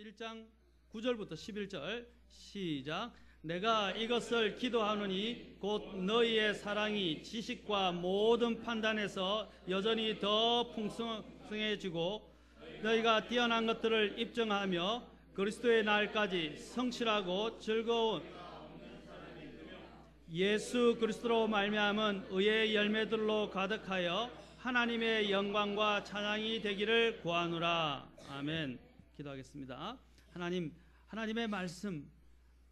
1장 9절부터 11절 시작. 내가 이것을 기도하노니 곧 너희의 사랑이 지식과 모든 판단에서 여전히 더 풍성해지고 너희가 뛰어난 것들을 입증하며 그리스도의 날까지 성실하고 즐거운 예수 그리스도로 말미암은 의의 열매들로 가득하여 하나님의 영광과 찬양이 되기를 구하노라. 아멘. 기도하겠습니다. 하나님의 말씀,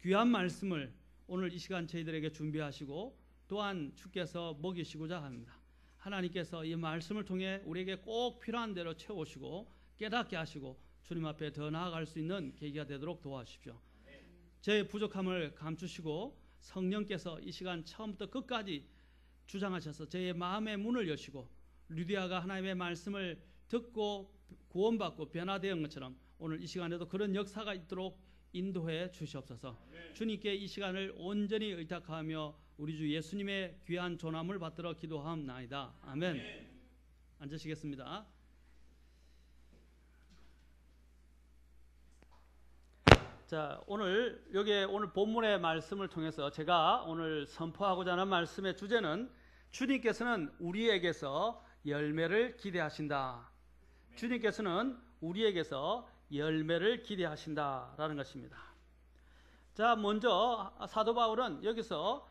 귀한 말씀을 오늘 이 시간 저희들에게 준비하시고 또한 주께서 먹이시고자 합니다. 하나님께서 이 말씀을 통해 우리에게 꼭 필요한 대로 채우시고 깨닫게 하시고 주님 앞에 더 나아갈 수 있는 계기가 되도록 도와주십시오. 제 부족함을 감추시고 성령께서 이 시간 처음부터 끝까지 주장하셔서 제 마음의 문을 여시고 루디아가 하나님의 말씀을 듣고 구원받고 변화되는 것처럼 오늘 이 시간에도 그런 역사가 있도록 인도해 주시옵소서. 주님께 이 시간을 온전히 의탁하며 우리 주 예수님의 귀한 존함을 받들어 기도하옵나이다. 아멘. 앉으시겠습니다. 자, 오늘 본문의 말씀을 통해서 제가 오늘 선포하고자 하는 말씀의 주제는 주님께서는 우리에게서 열매를 기대하신다. 주님께서는 우리에게서 열매를 기대하신다라는 것입니다. 자, 먼저 사도 바울은 여기서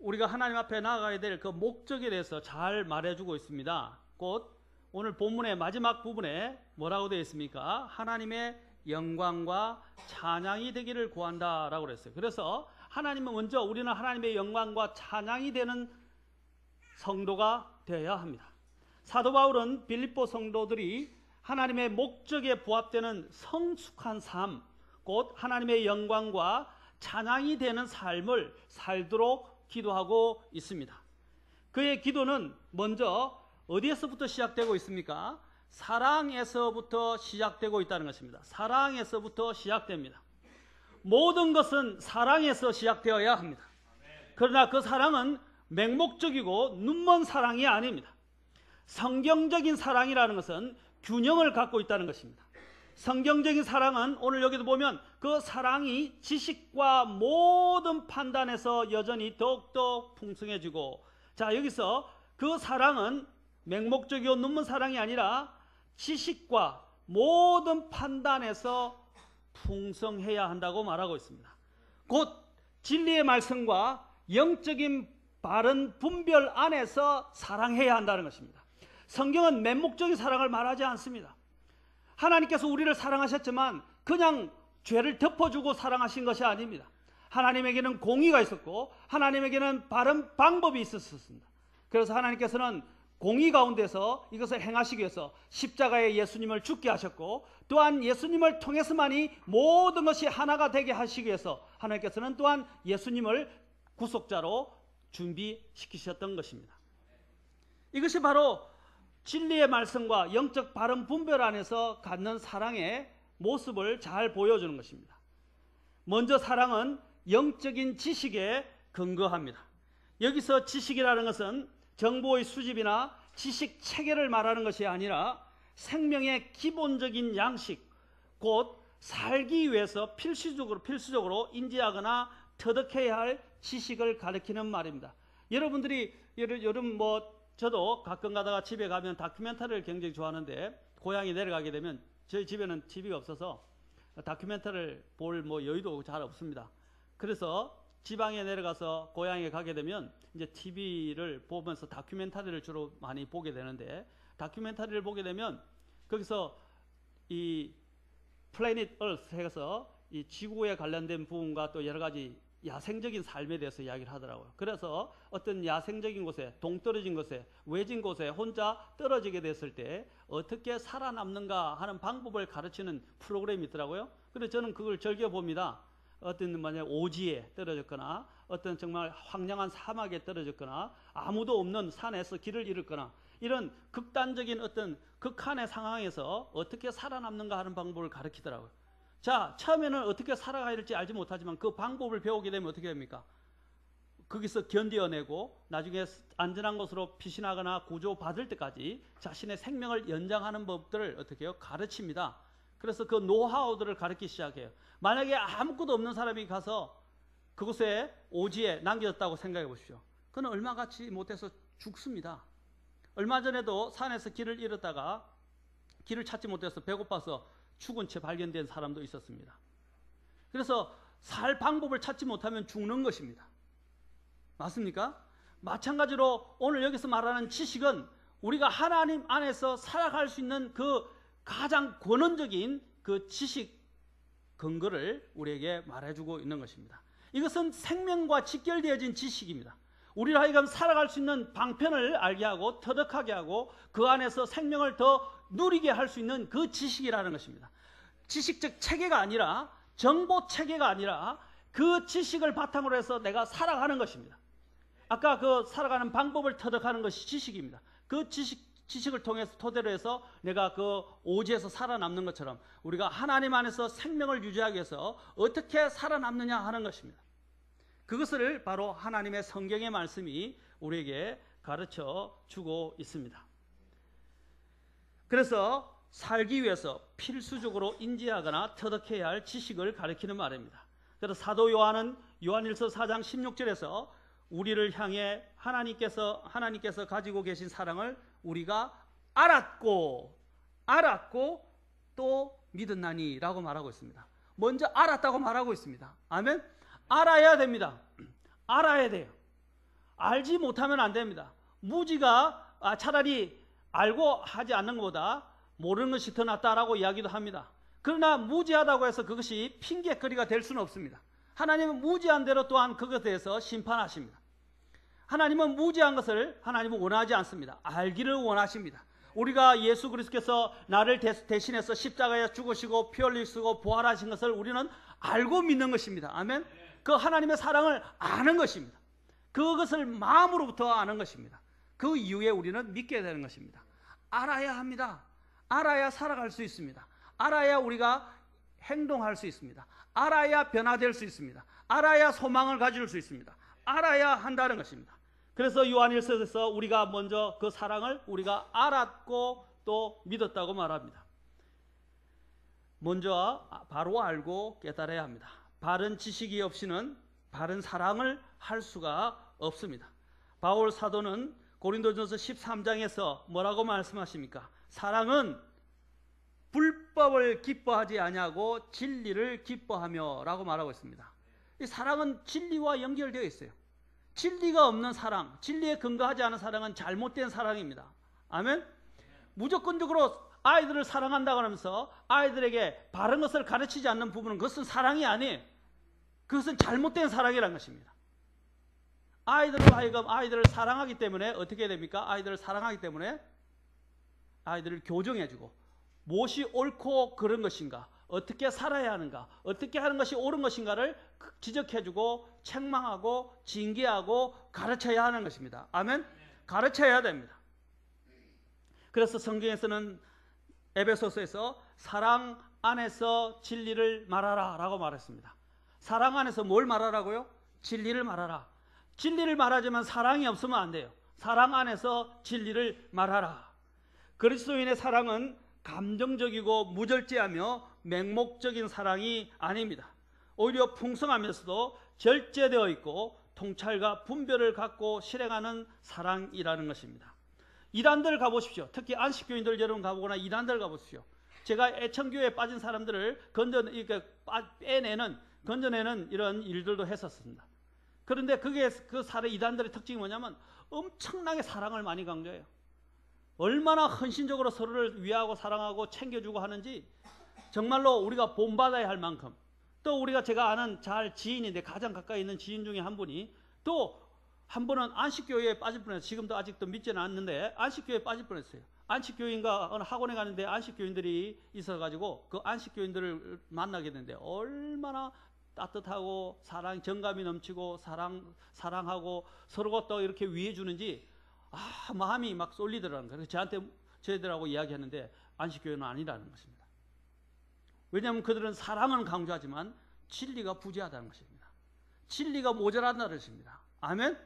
우리가 하나님 앞에 나아가야 될 그 목적에 대해서 잘 말해주고 있습니다. 곧 오늘 본문의 마지막 부분에 뭐라고 되어 있습니까? 하나님의 영광과 찬양이 되기를 구한다라고 그랬어요. 그래서 하나님은 먼저 우리는 하나님의 영광과 찬양이 되는 성도가 되어야 합니다. 사도 바울은 빌립보 성도들이 하나님의 목적에 부합되는 성숙한 삶, 곧 하나님의 영광과 찬양이 되는 삶을 살도록 기도하고 있습니다. 그의 기도는 먼저 어디에서부터 시작되고 있습니까? 사랑에서부터 시작되고 있다는 것입니다. 사랑에서부터 시작됩니다. 모든 것은 사랑에서 시작되어야 합니다. 그러나 그 사랑은 맹목적이고 눈먼 사랑이 아닙니다. 성경적인 사랑이라는 것은 균형을 갖고 있다는 것입니다. 성경적인 사랑은 오늘 여기도 보면 그 사랑이 지식과 모든 판단에서 여전히 더욱더 풍성해지고, 자, 여기서 그 사랑은 맹목적이고 눈먼 사랑이 아니라 지식과 모든 판단에서 풍성해야 한다고 말하고 있습니다. 곧 진리의 말씀과 영적인 바른 분별 안에서 사랑해야 한다는 것입니다. 성경은 맹목적인 사랑을 말하지 않습니다. 하나님께서 우리를 사랑하셨지만 그냥 죄를 덮어주고 사랑하신 것이 아닙니다. 하나님에게는 공의가 있었고 하나님에게는 바른 방법이 있었습니다. 그래서 하나님께서는 공의 가운데서 이것을 행하시기 위해서 십자가에 예수님을 죽게 하셨고, 또한 예수님을 통해서만이 모든 것이 하나가 되게 하시기 위해서 하나님께서는 또한 예수님을 구속자로 준비시키셨던 것입니다. 이것이 바로 진리의 말씀과 영적 바른 분별 안에서 갖는 사랑의 모습을 잘 보여주는 것입니다. 먼저 사랑은 영적인 지식에 근거합니다. 여기서 지식이라는 것은 정보의 수집이나 지식 체계를 말하는 것이 아니라 생명의 기본적인 양식, 곧 살기 위해서 필수적으로 인지하거나 터득해야 할 지식을 가리키는 말입니다. 여러분들이 요즘 저도 가끔 가다가 집에 가면 다큐멘터리를 굉장히 좋아하는데, 고향에 내려가게 되면 저희 집에는 TV가 없어서 다큐멘터리를 볼 여유도 잘 없습니다. 그래서 지방에 내려가서 고향에 가게 되면 이제 TV를 보면서 다큐멘터리를 주로 많이 보게 되는데, 다큐멘터리를 보게 되면 거기서 이 플래닛 얼스 해서 이 지구에 관련된 부분과 또 여러 가지 야생적인 삶에 대해서 이야기를 하더라고요. 그래서 어떤 야생적인 곳에, 동떨어진 곳에, 외진 곳에 혼자 떨어지게 됐을 때 어떻게 살아남는가 하는 방법을 가르치는 프로그램이 있더라고요. 그래서 저는 그걸 즐겨봅니다. 어떤 만약 오지에 떨어졌거나 어떤 정말 황량한 사막에 떨어졌거나 아무도 없는 산에서 길을 잃었거나 이런 극단적인 어떤 극한의 상황에서 어떻게 살아남는가 하는 방법을 가르치더라고요. 자, 처음에는 어떻게 살아가야 될지 알지 못하지만 그 방법을 배우게 되면 어떻게 됩니까? 거기서 견뎌내고 나중에 안전한 곳으로 피신하거나 구조받을 때까지 자신의 생명을 연장하는 법들을 어떻게 해요? 가르칩니다. 그래서 그 노하우들을 가르치기 시작해요. 만약에 아무것도 없는 사람이 가서 그곳에 오지에 남겨졌다고 생각해 보십시오. 그는 얼마 갖지 못해서 죽습니다. 얼마 전에도 산에서 길을 잃었다가 길을 찾지 못해서 배고파서 죽은 채 발견된 사람도 있었습니다. 그래서 살 방법을 찾지 못하면 죽는 것입니다. 맞습니까? 마찬가지로 오늘 여기서 말하는 지식은 우리가 하나님 안에서 살아갈 수 있는 그 가장 근원적인 그 지식 근거를 우리에게 말해주고 있는 것입니다. 이것은 생명과 직결되어진 지식입니다. 우리를 하여금 살아갈 수 있는 방편을 알게 하고 터득하게 하고 그 안에서 생명을 더 누리게 할 수 있는 그 지식이라는 것입니다. 지식적 체계가 아니라 정보 체계가 아니라 그 지식을 바탕으로 해서 내가 살아가는 것입니다. 아까 그 살아가는 방법을 터득하는 것이 지식입니다. 그 지식을 통해서 토대로 해서 내가 그 오지에서 살아남는 것처럼 우리가 하나님 안에서 생명을 유지하기 위해서 어떻게 살아남느냐 하는 것입니다. 그것을 바로 하나님의 성경의 말씀이 우리에게 가르쳐 주고 있습니다. 그래서 살기 위해서 필수적으로 인지하거나 터득해야 할 지식을 가리키는 말입니다. 그래서 사도 요한은 요한일서 4장 16절에서 우리를 향해 하나님께서 가지고 계신 사랑을 우리가 알았고 또 믿었나니 라고 말하고 있습니다. 먼저 알았다고 말하고 있습니다. 아멘. 알아야 됩니다. 알아야 돼요. 알지 못하면 안 됩니다. 무지가 차라리 알고 하지 않는 것보다 모르는 것이 더 낫다라고 이야기도 합니다. 그러나 무지하다고 해서 그것이 핑계거리가 될 수는 없습니다. 하나님은 무지한 대로 또한 그것에 대해서 심판하십니다. 하나님은 무지한 것을 하나님은 원하지 않습니다. 알기를 원하십니다. 우리가 예수 그리스도께서 나를 대신해서 십자가에 죽으시고 피 흘리시고 부활하신 것을 우리는 알고 믿는 것입니다. 아멘. 그 하나님의 사랑을 아는 것입니다. 그것을 마음으로부터 아는 것입니다. 그 이후에 우리는 믿게 되는 것입니다. 알아야 합니다. 알아야 살아갈 수 있습니다. 알아야 우리가 행동할 수 있습니다. 알아야 변화될 수 있습니다. 알아야 소망을 가질 수 있습니다. 알아야 한다는 것입니다. 그래서 요한일서에서 우리가 먼저 그 사랑을 우리가 알았고 또 믿었다고 말합니다. 먼저 바로 알고 깨달아야 합니다. 바른 지식이 없이는 바른 사랑을 할 수가 없습니다. 바울 사도는 고린도전서 13장에서 뭐라고 말씀하십니까? 사랑은 불법을 기뻐하지 아니하고 진리를 기뻐하며 라고 말하고 있습니다. 이 사랑은 진리와 연결되어 있어요. 진리가 없는 사랑, 진리에 근거하지 않은 사랑은 잘못된 사랑입니다. 아멘? 무조건적으로 아이들을 사랑한다고 하면서 아이들에게 바른 것을 가르치지 않는 부분은 그것은 사랑이 아니에요. 그것은 잘못된 사랑이라는 것입니다. 아이들로 하여금 아이들을 사랑하기 때문에 어떻게 됩니까? 아이들을 사랑하기 때문에 아이들을 교정해주고 무엇이 옳고 그른 것인가, 어떻게 살아야 하는가, 어떻게 하는 것이 옳은 것인가를 지적해주고 책망하고 징계하고 가르쳐야 하는 것입니다. 아멘? 가르쳐야 됩니다. 그래서 성경에서는 에베소서에서 사랑 안에서 진리를 말하라 라고 말했습니다. 사랑 안에서 뭘 말하라고요? 진리를 말하라. 진리를 말하지만 사랑이 없으면 안 돼요. 사랑 안에서 진리를 말하라. 그리스도인의 사랑은 감정적이고 무절제하며 맹목적인 사랑이 아닙니다. 오히려 풍성하면서도 절제되어 있고 통찰과 분별을 갖고 실행하는 사랑이라는 것입니다. 이단들 가보십시오. 특히 안식교인들 여러분 가보거나 이단들 가보십시오. 제가 애청교회에 빠진 사람들을 건져내는 이런 일들도 했었습니다. 그런데 그 사례 이단들의 특징이 뭐냐면 엄청나게 사랑을 많이 강조해요. 얼마나 헌신적으로 서로를 위하고 사랑하고 챙겨주고 하는지 정말로 우리가 본받아야 할 만큼, 또 제가 아는 잘 지인인데 가장 가까이 있는 지인 중에 한 분이 또 한 번은 안식교회에 빠질 뻔했어요. 지금도 아직도 믿지는 않는데 안식교회에 빠질 뻔했어요. 안식교인과 어느 학원에 가는데 안식교인들이 있어가지고 그 안식교인들을 만나게 되는데 얼마나 따뜻하고 정감이 넘치고 사랑하고 서로가 또 이렇게 위해주는지 마음이 막 쏠리더라는 거예요. 그래서 저희들하고 이야기하는데 안식교회는 아니라는 것입니다. 왜냐하면 그들은 사랑은 강조하지만 진리가 부재하다는 것입니다. 진리가 모자란다는 것입니다. 아멘?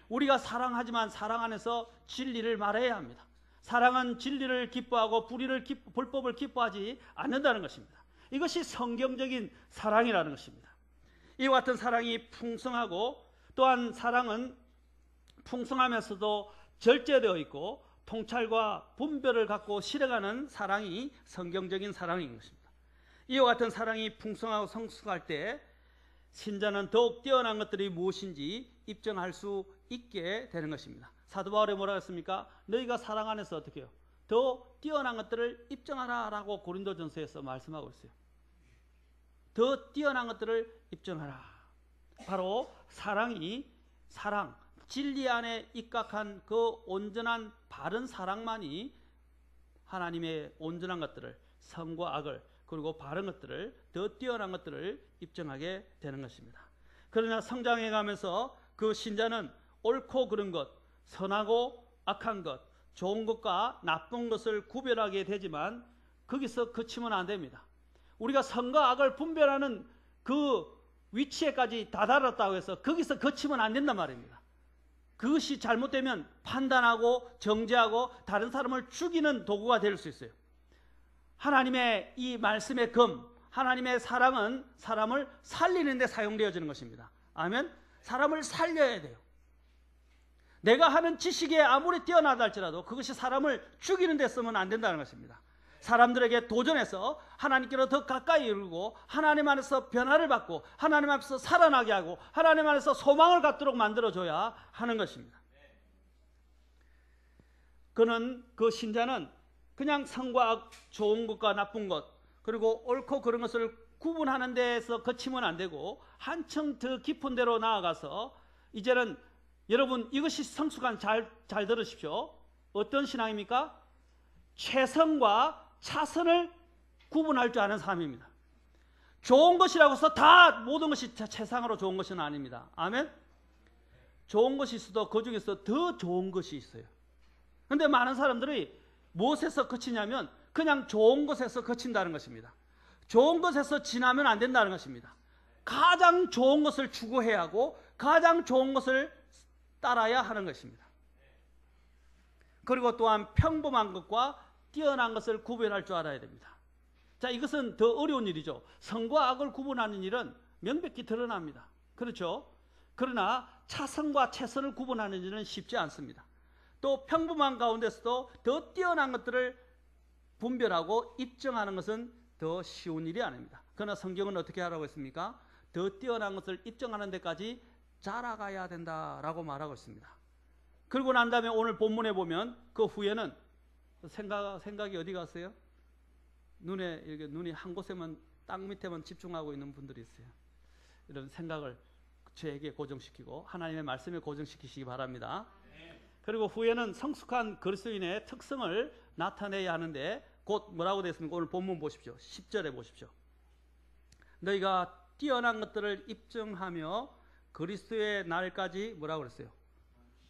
우리가 사랑하지만 사랑 안에서 진리를 말해야 합니다. 사랑은 진리를 기뻐하고 불법을 기뻐하지 않는다는 것입니다. 이것이 성경적인 사랑이라는 것입니다. 이와 같은 사랑이 풍성하고 또한 사랑은 풍성하면서도 절제되어 있고 통찰과 분별을 갖고 실행하는 사랑이 성경적인 사랑인 것입니다. 이와 같은 사랑이 풍성하고 성숙할 때 신자는 더욱 뛰어난 것들이 무엇인지 입증할 수 있게 되는 것입니다. 사도 바울이 뭐라고 했습니까? 너희가 사랑 안에서 어떻게 해요? 더 뛰어난 것들을 입증하라 라고 고린도전서에서 말씀하고 있어요. 더 뛰어난 것들을 입증하라. 바로 사랑, 진리 안에 입각한 그 온전한 바른 사랑만이 하나님의 온전한 것들을, 선과 악을, 그리고 바른 것들을, 더 뛰어난 것들을 입증하게 되는 것입니다. 그러나 성장해 가면서 그 신자는 옳고 그른 것, 선하고 악한 것, 좋은 것과 나쁜 것을 구별하게 되지만 거기서 그치면 안 됩니다. 우리가 선과 악을 분별하는 그 위치에까지 다다랐다고 해서 거기서 그치면 안 된단 말입니다. 그것이 잘못되면 판단하고 정죄하고 다른 사람을 죽이는 도구가 될 수 있어요. 하나님의 이 말씀의 하나님의 사랑은 사람을 살리는 데 사용되어지는 것입니다. 아멘. 사람을 살려야 돼요. 내가 하는 지식에 아무리 뛰어나다 할지라도 그것이 사람을 죽이는 데 쓰면 안 된다는 것입니다. 사람들에게 도전해서 하나님께로 더 가까이 이르고 하나님 안에서 변화를 받고 하나님 앞에서 살아나게 하고 하나님 안에서 소망을 갖도록 만들어줘야 하는 것입니다. 그 신자는 그냥 선과 악, 좋은 것과 나쁜 것, 그리고 옳고 그른 것을 구분하는 데에서 그치면 안 되고 한층 더 깊은 데로 나아가서 이제는 여러분 이것이 성숙한 잘 들으십시오. 어떤 신앙입니까? 최선과 차선을 구분할 줄 아는 삶입니다. 좋은 것이라고 해서 다 모든 것이 최상으로 좋은 것은 아닙니다. 아멘? 좋은 것이 있어도 그 중에서 더 좋은 것이 있어요. 그런데 많은 사람들이 무엇에서 그치냐면 그냥 좋은 것에서 그친다는 것입니다. 좋은 것에서 지나면 안 된다는 것입니다. 가장 좋은 것을 추구해야 하고 가장 좋은 것을 따라야 하는 것입니다. 그리고 또한 평범한 것과 뛰어난 것을 구별할 줄 알아야 됩니다. 자, 이것은 더 어려운 일이죠. 선과 악을 구분하는 일은 명백히 드러납니다. 그렇죠? 그러나 차선과 최선을 구분하는 일은 쉽지 않습니다. 또 평범한 가운데서도 더 뛰어난 것들을 분별하고 입증하는 것은 더 쉬운 일이 아닙니다. 그러나 성경은 어떻게 하라고 했습니까? 더 뛰어난 것을 입증하는 데까지 자라가야 된다라고 말하고 있습니다. 그러고 난 다음에 오늘 본문에 보면 그 후에는 생각이 어디 갔어요? 눈이 한 곳에만 땅 밑에만 집중하고 있는 분들이 있어요. 이런 생각을 저에게 고정시키고 하나님의 말씀에 고정시키시기 바랍니다. 그리고 후에는 성숙한 그리스도인의 특성을 나타내야 하는데 곧 뭐라고 되어 있습니까? 오늘 본문 보십시오. 10절에 보십시오. 너희가 뛰어난 것들을 입증하며 그리스도의 날까지 뭐라고 그랬어요?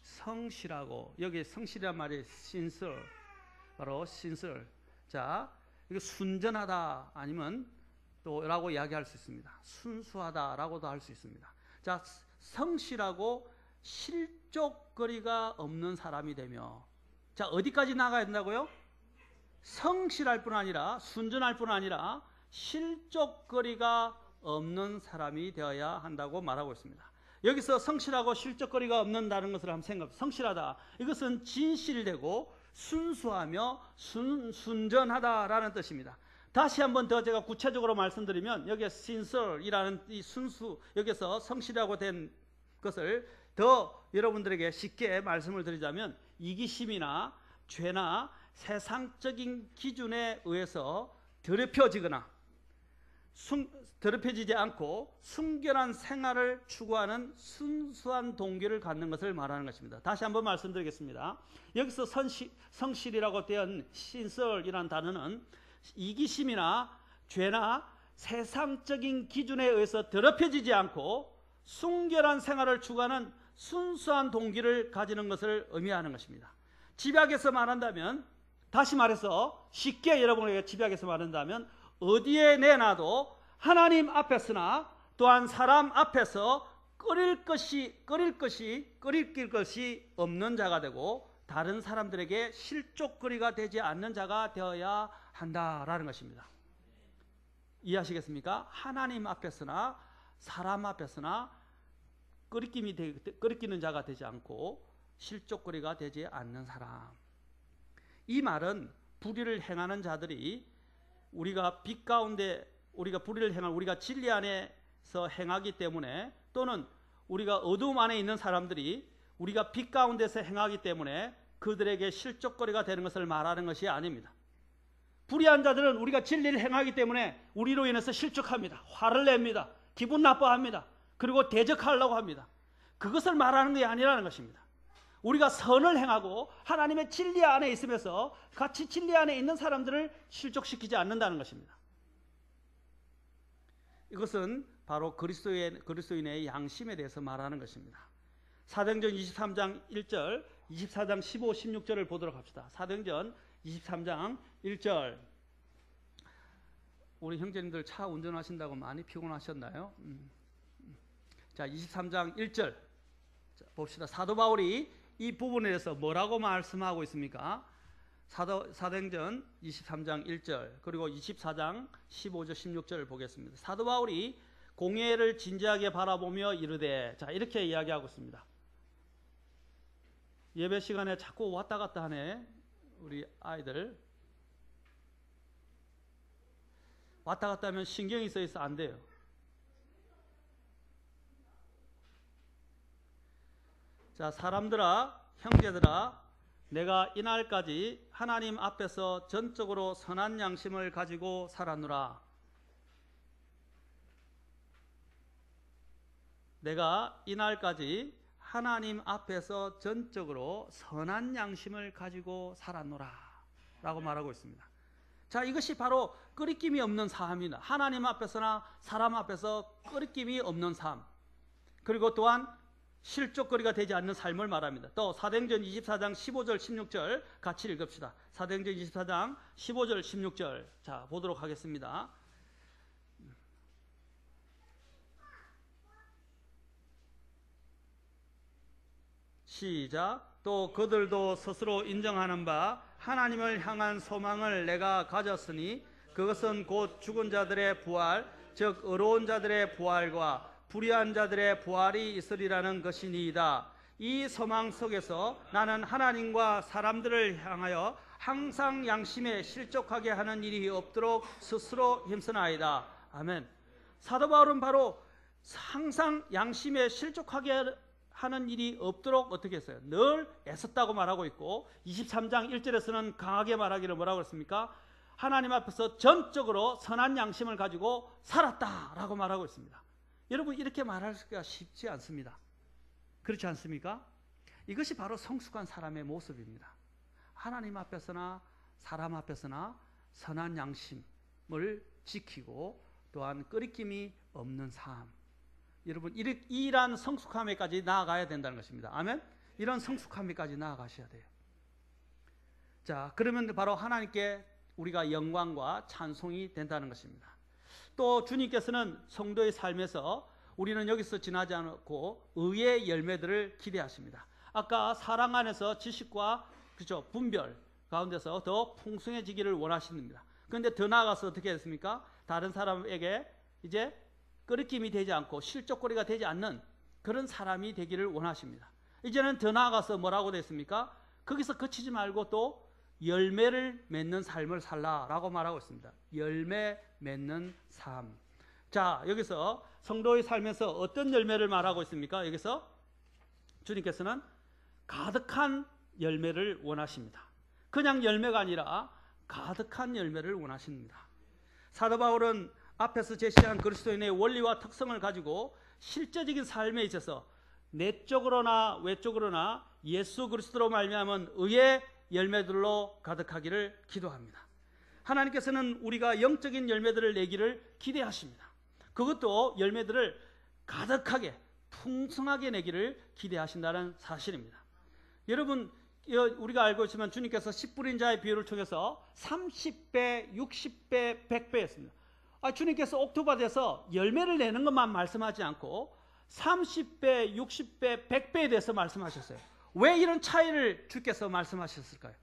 성실하고, 여기 성실이란 말이 신설, 바로 신설. 자, 이거 순전하다 아니면 또 라고 이야기할 수 있습니다. 순수하다라고도 할 수 있습니다. 자, 성실하고 실족거리가 없는 사람이 되며, 자, 어디까지 나가야 된다고요? 성실할 뿐 아니라, 순전할 뿐 아니라 실족거리가 없는 사람이 되어야 한다고 말하고 있습니다. 여기서 성실하고 실족거리가 없는다는 것을 한번 생각해. 성실하다, 이것은 진실되고 순수하며 순전하다라는 뜻입니다. 다시 한번 더 제가 구체적으로 말씀드리면, 여기에 신설이라는 이 순수, 여기서 성실하고 된 것을 더 여러분들에게 쉽게 말씀을 드리자면, 이기심이나 죄나 세상적인 기준에 의해서 더럽혀지지 않고 순결한 생활을 추구하는 순수한 동기를 갖는 것을 말하는 것입니다. 다시 한번 말씀드리겠습니다. 여기서 성실이라고 되어 신설이라는 단어는 이기심이나 죄나 세상적인 기준에 의해서 더럽혀지지 않고 순결한 생활을 추구하는 순수한 동기를 가지는 것을 의미하는 것입니다. 집약해서 말한다면, 다시 말해서 쉽게 여러분에게 집약해서 말한다면, 어디에 내놔도 하나님 앞에서나 또한 사람 앞에서 끓일 것이 없는 자가 되고 다른 사람들에게 실족거리가 되지 않는 자가 되어야 한다라는 것입니다. 이해하시겠습니까? 하나님 앞에서나 사람 앞에서나 끄리끼는 자가 되지 않고 실족거리가 되지 않는 사람. 이 말은 불의를 행하는 자들이 우리가 빛 가운데 우리가 진리 안에서 행하기 때문에, 또는 우리가 어두움 안에 있는 사람들이 우리가 빛 가운데서 행하기 때문에 그들에게 실족거리가 되는 것을 말하는 것이 아닙니다. 불의한 자들은 우리가 진리를 행하기 때문에 우리로 인해서 실족합니다. 화를 냅니다. 기분 나빠합니다. 그리고 대적하려고 합니다. 그것을 말하는 게 아니라는 것입니다. 우리가 선을 행하고 하나님의 진리 안에 있으면서 같이 진리 안에 있는 사람들을 실족시키지 않는다는 것입니다. 이것은 바로 그리스도인의 양심에 대해서 말하는 것입니다. 사도행전 23장 1절, 24장 15, 16절을 보도록 합시다. 사도행전 23장 1절. 우리 형제님들 차 운전하신다고 많이 피곤하셨나요? 자, 23장 1절. 자, 봅시다. 사도 바울이 이 부분에 대해서 뭐라고 말씀하고 있습니까? 사도행전 23장 1절 그리고 24장 15절 16절을 보겠습니다. 사도 바울이 공회를 진지하게 바라보며 이르되, 자, 이렇게 이야기하고 있습니다. 예배 시간에 자꾸 왔다 갔다 하네. 우리 아이들 왔다 갔다 하면 신경이 써 있어 안 돼요. 자, 사람들아, 형제들아, 내가 이날까지 하나님 앞에서 전적으로 선한 양심을 가지고 살았노라. 내가 이날까지 하나님 앞에서 전적으로 선한 양심을 가지고 살았노라 라고 말하고 있습니다. 자, 이것이 바로 끄리낌이 없는 삶입니다. 하나님 앞에서나 사람 앞에서 끄리낌이 없는 삶, 그리고 또한 실족거리가 되지 않는 삶을 말합니다. 또 사도행전 24장 15절 16절 같이 읽읍시다. 사도행전 24장 15절 16절 자, 보도록 하겠습니다. 시작. 또 그들도 스스로 인정하는 바 하나님을 향한 소망을 내가 가졌으니 그것은 곧 죽은 자들의 부활, 즉 의로운 자들의 부활과 불의한 자들의 부활이 있으리라는 것이니이다. 이 소망 속에서 나는 하나님과 사람들을 향하여 항상 양심에 실족하게 하는 일이 없도록 스스로 힘쓰나이다. 아멘. 사도 바울은 바로 항상 양심에 실족하게 하는 일이 없도록 어떻게 했어요? 늘 애썼다고 말하고 있고, 23장 1절에서는 강하게 말하기를 뭐라고 했습니까? 하나님 앞에서 전적으로 선한 양심을 가지고 살았다라고 말하고 있습니다. 여러분, 이렇게 말하기가 쉽지 않습니다. 그렇지 않습니까? 이것이 바로 성숙한 사람의 모습입니다. 하나님 앞에서나 사람 앞에서나 선한 양심을 지키고 또한 끄리낌이 없는 삶. 여러분, 이러한 성숙함에까지 나아가야 된다는 것입니다. 아멘? 이런 성숙함에까지 나아가셔야 돼요. 자, 그러면 바로 하나님께 우리가 영광과 찬송이 된다는 것입니다. 또 주님께서는 성도의 삶에서 우리는 여기서 지나지 않고 의의 열매들을 기대하십니다. 아까 사랑 안에서 지식과 그렇죠, 분별 가운데서 더 풍성해지기를 원하십니다. 그런데 더 나아가서 어떻게 했습니까? 다른 사람에게 이제 끄리낌이 되지 않고 실족거리가 되지 않는 그런 사람이 되기를 원하십니다. 이제는 더 나아가서 뭐라고 됐습니까? 거기서 그치지 말고 또 열매를 맺는 삶을 살라라고 말하고 있습니다. 열매 맺는 삶. 자, 여기서 성도의 삶에서 어떤 열매를 말하고 있습니까? 여기서 주님께서는 가득한 열매를 원하십니다. 그냥 열매가 아니라 가득한 열매를 원하십니다. 사도 바울은 앞에서 제시한 그리스도인의 원리와 특성을 가지고 실제적인 삶에 있어서 내적으로나 외적으로나 예수 그리스도로 말미암은 의의 열매들로 가득하기를 기도합니다. 하나님께서는 우리가 영적인 열매들을 내기를 기대하십니다. 그것도 열매들을 가득하게 풍성하게 내기를 기대하신다는 사실입니다. 여러분, 우리가 알고 있지만 주님께서 10불인 자의 비유를 통해서 30배, 60배, 100배 했습니다. 주님께서 옥토바에서 열매를 내는 것만 말씀하지 않고 30배, 60배, 100배에 대해서 말씀하셨어요. 왜 이런 차이를 주께서 말씀하셨을까요?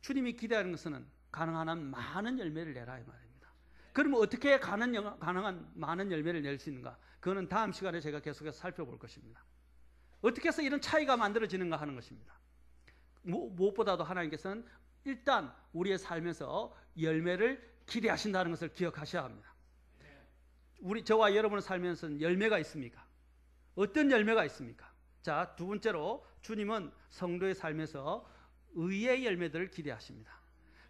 주님이 기대하는 것은 가능한 한 많은 열매를 내라 이 말입니다. 그러면 어떻게 가능한 많은 열매를 낼 수 있는가? 그거는 다음 시간에 제가 계속해서 살펴볼 것입니다. 어떻게 해서 이런 차이가 만들어지는가 하는 것입니다. 무엇보다도 하나님께서는 일단 우리의 삶에서 열매를 기대하신다는 것을 기억하셔야 합니다. 저와 여러분의 삶에서는 열매가 있습니까? 어떤 열매가 있습니까? 자, 두 번째로 주님은 성도의 삶에서 의의 열매들을 기대하십니다.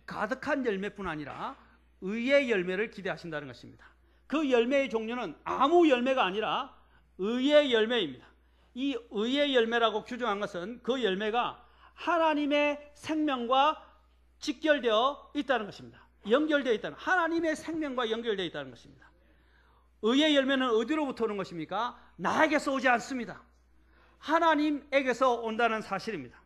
가득한 열매뿐 아니라 의의 열매를 기대하신다는 것입니다. 그 열매의 종류는 아무 열매가 아니라 의의 열매입니다. 이 의의 열매라고 규정한 것은 그 열매가 하나님의 생명과 직결되어 있다는 것입니다. 연결되어 있다는, 하나님의 생명과 연결되어 있다는 것입니다. 의의 열매는 어디로부터 오는 것입니까? 나에게서 오지 않습니다. 하나님에게서 온다는 사실입니다.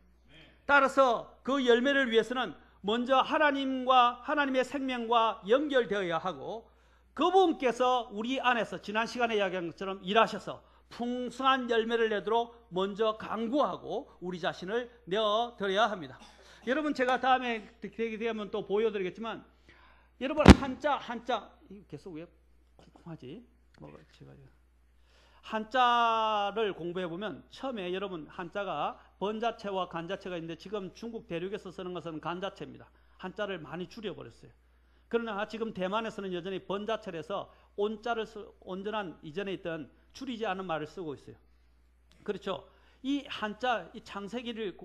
따라서 그 열매를 위해서는 먼저 하나님과 하나님의 생명과 연결되어야 하고 그분께서 우리 안에서 지난 시간에 이야기한 것처럼 일하셔서 풍성한 열매를 내도록 먼저 강구하고 우리 자신을 내어드려야 합니다. 여러분 제가 다음에 되게 되면 또 보여드리겠지만 여러분 한자 계속 왜 콩콩하지? 제가 한자를 공부해 보면 처음에 여러분 한자가 번자체와 간자체가 있는데 지금 중국 대륙에서 쓰는 것은 간자체입니다. 한자를 많이 줄여버렸어요. 그러나 지금 대만에서는 여전히 번자체에서 온전한 이전에 있던 줄이지 않은 말을 쓰고 있어요. 그렇죠? 이 한자, 이 창세기를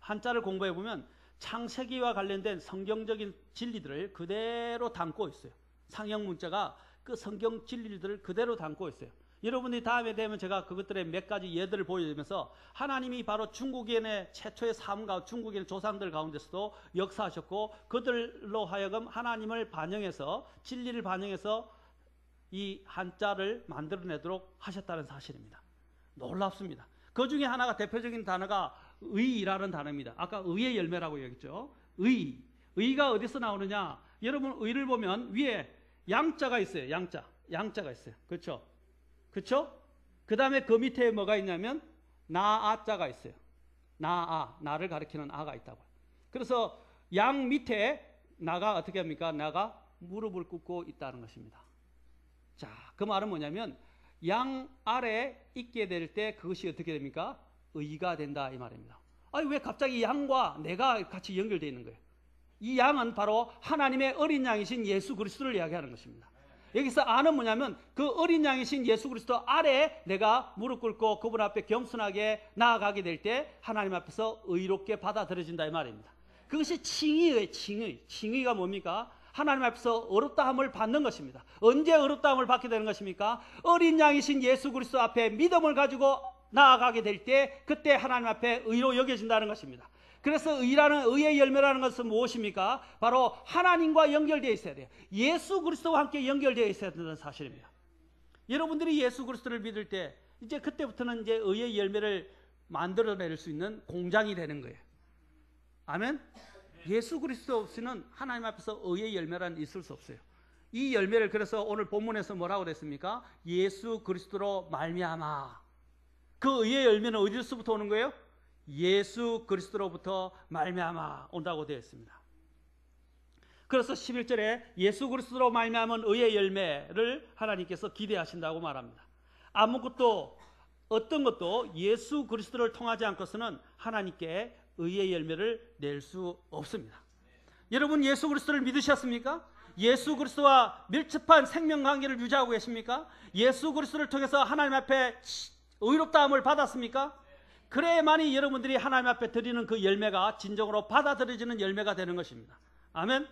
한자를 공부해 보면 창세기와 관련된 성경적인 진리들을 그대로 담고 있어요. 상형 문자가 그 성경 진리들을 그대로 담고 있어요. 여러분들이 다음에 되면 제가 그것들의 몇 가지 예들을 보여드리면서 하나님이 바로 중국인의 최초의 삶과 중국인 조상들 가운데서도 역사하셨고 그들로 하여금 하나님을 반영해서 진리를 반영해서 이 한자를 만들어내도록 하셨다는 사실입니다. 놀랍습니다. 그 중에 하나가 대표적인 단어가 의라는 단어입니다. 아까 의의 열매라고 얘기했죠. 의가 어디서 나오느냐? 여러분 의를 보면 위에 양자가 있어요. 양자가 있어요. 그렇죠? 그렇죠? 그 다음에 그 밑에 뭐가 있냐면 나아자가 있어요. 나를 가리키는 아가 있다고. 그래서 양 밑에 나가 어떻게 합니까? 나가 무릎을 꿇고 있다는 것입니다. 자, 그 말은 뭐냐면 양 아래 있게 될 때 그것이 어떻게 됩니까? 의가 된다 이 말입니다. 아니 왜 갑자기 양과 내가 같이 연결되어 있는 거예요? 이 양은 바로 하나님의 어린 양이신 예수 그리스도를 이야기하는 것입니다. 여기서 아는 뭐냐면 그 어린 양이신 예수 그리스도 아래 내가 무릎 꿇고 그분 앞에 겸손하게 나아가게 될 때 하나님 앞에서 의롭게 받아들여진다 이 말입니다. 그것이 칭의예요. 칭의가 뭡니까? 하나님 앞에서 어렵다함을 받는 것입니다. 언제 어렵다함을 받게 되는 것입니까? 어린 양이신 예수 그리스도 앞에 믿음을 가지고 나아가게 될 때 그때 하나님 앞에 의로 여겨진다는 것입니다. 그래서 의의 열매라는 것은 무엇입니까? 바로 하나님과 연결되어 있어야 돼요. 예수 그리스도와 함께 연결되어 있어야 된다는 사실입니다. 여러분들이 예수 그리스도를 믿을 때 이제 그때부터는 이제 의의 열매를 만들어낼 수 있는 공장이 되는 거예요. 아멘? 예수 그리스도 없이는 하나님 앞에서 의의 열매란 있을 수 없어요. 이 열매를 그래서 오늘 본문에서 뭐라고 그랬습니까? 예수 그리스도로 말미암아. 그 의의 열매는 어디서부터 오는 거예요? 예수 그리스도로부터 말미암아 온다고 되어 있습니다. 그래서 11절에 예수 그리스도로 말미암은 의의 열매를 하나님께서 기대하신다고 말합니다. 아무것도 어떤 것도 예수 그리스도를 통하지 않고서는 하나님께 의의 열매를 낼 수 없습니다. 여러분 예수 그리스도를 믿으셨습니까? 예수 그리스도와 밀접한 생명관계를 유지하고 계십니까? 예수 그리스도를 통해서 하나님 앞에 의롭다함을 받았습니까? 그래야만이 여러분들이 하나님 앞에 드리는 그 열매가 진정으로 받아들여지는 열매가 되는 것입니다. 아멘.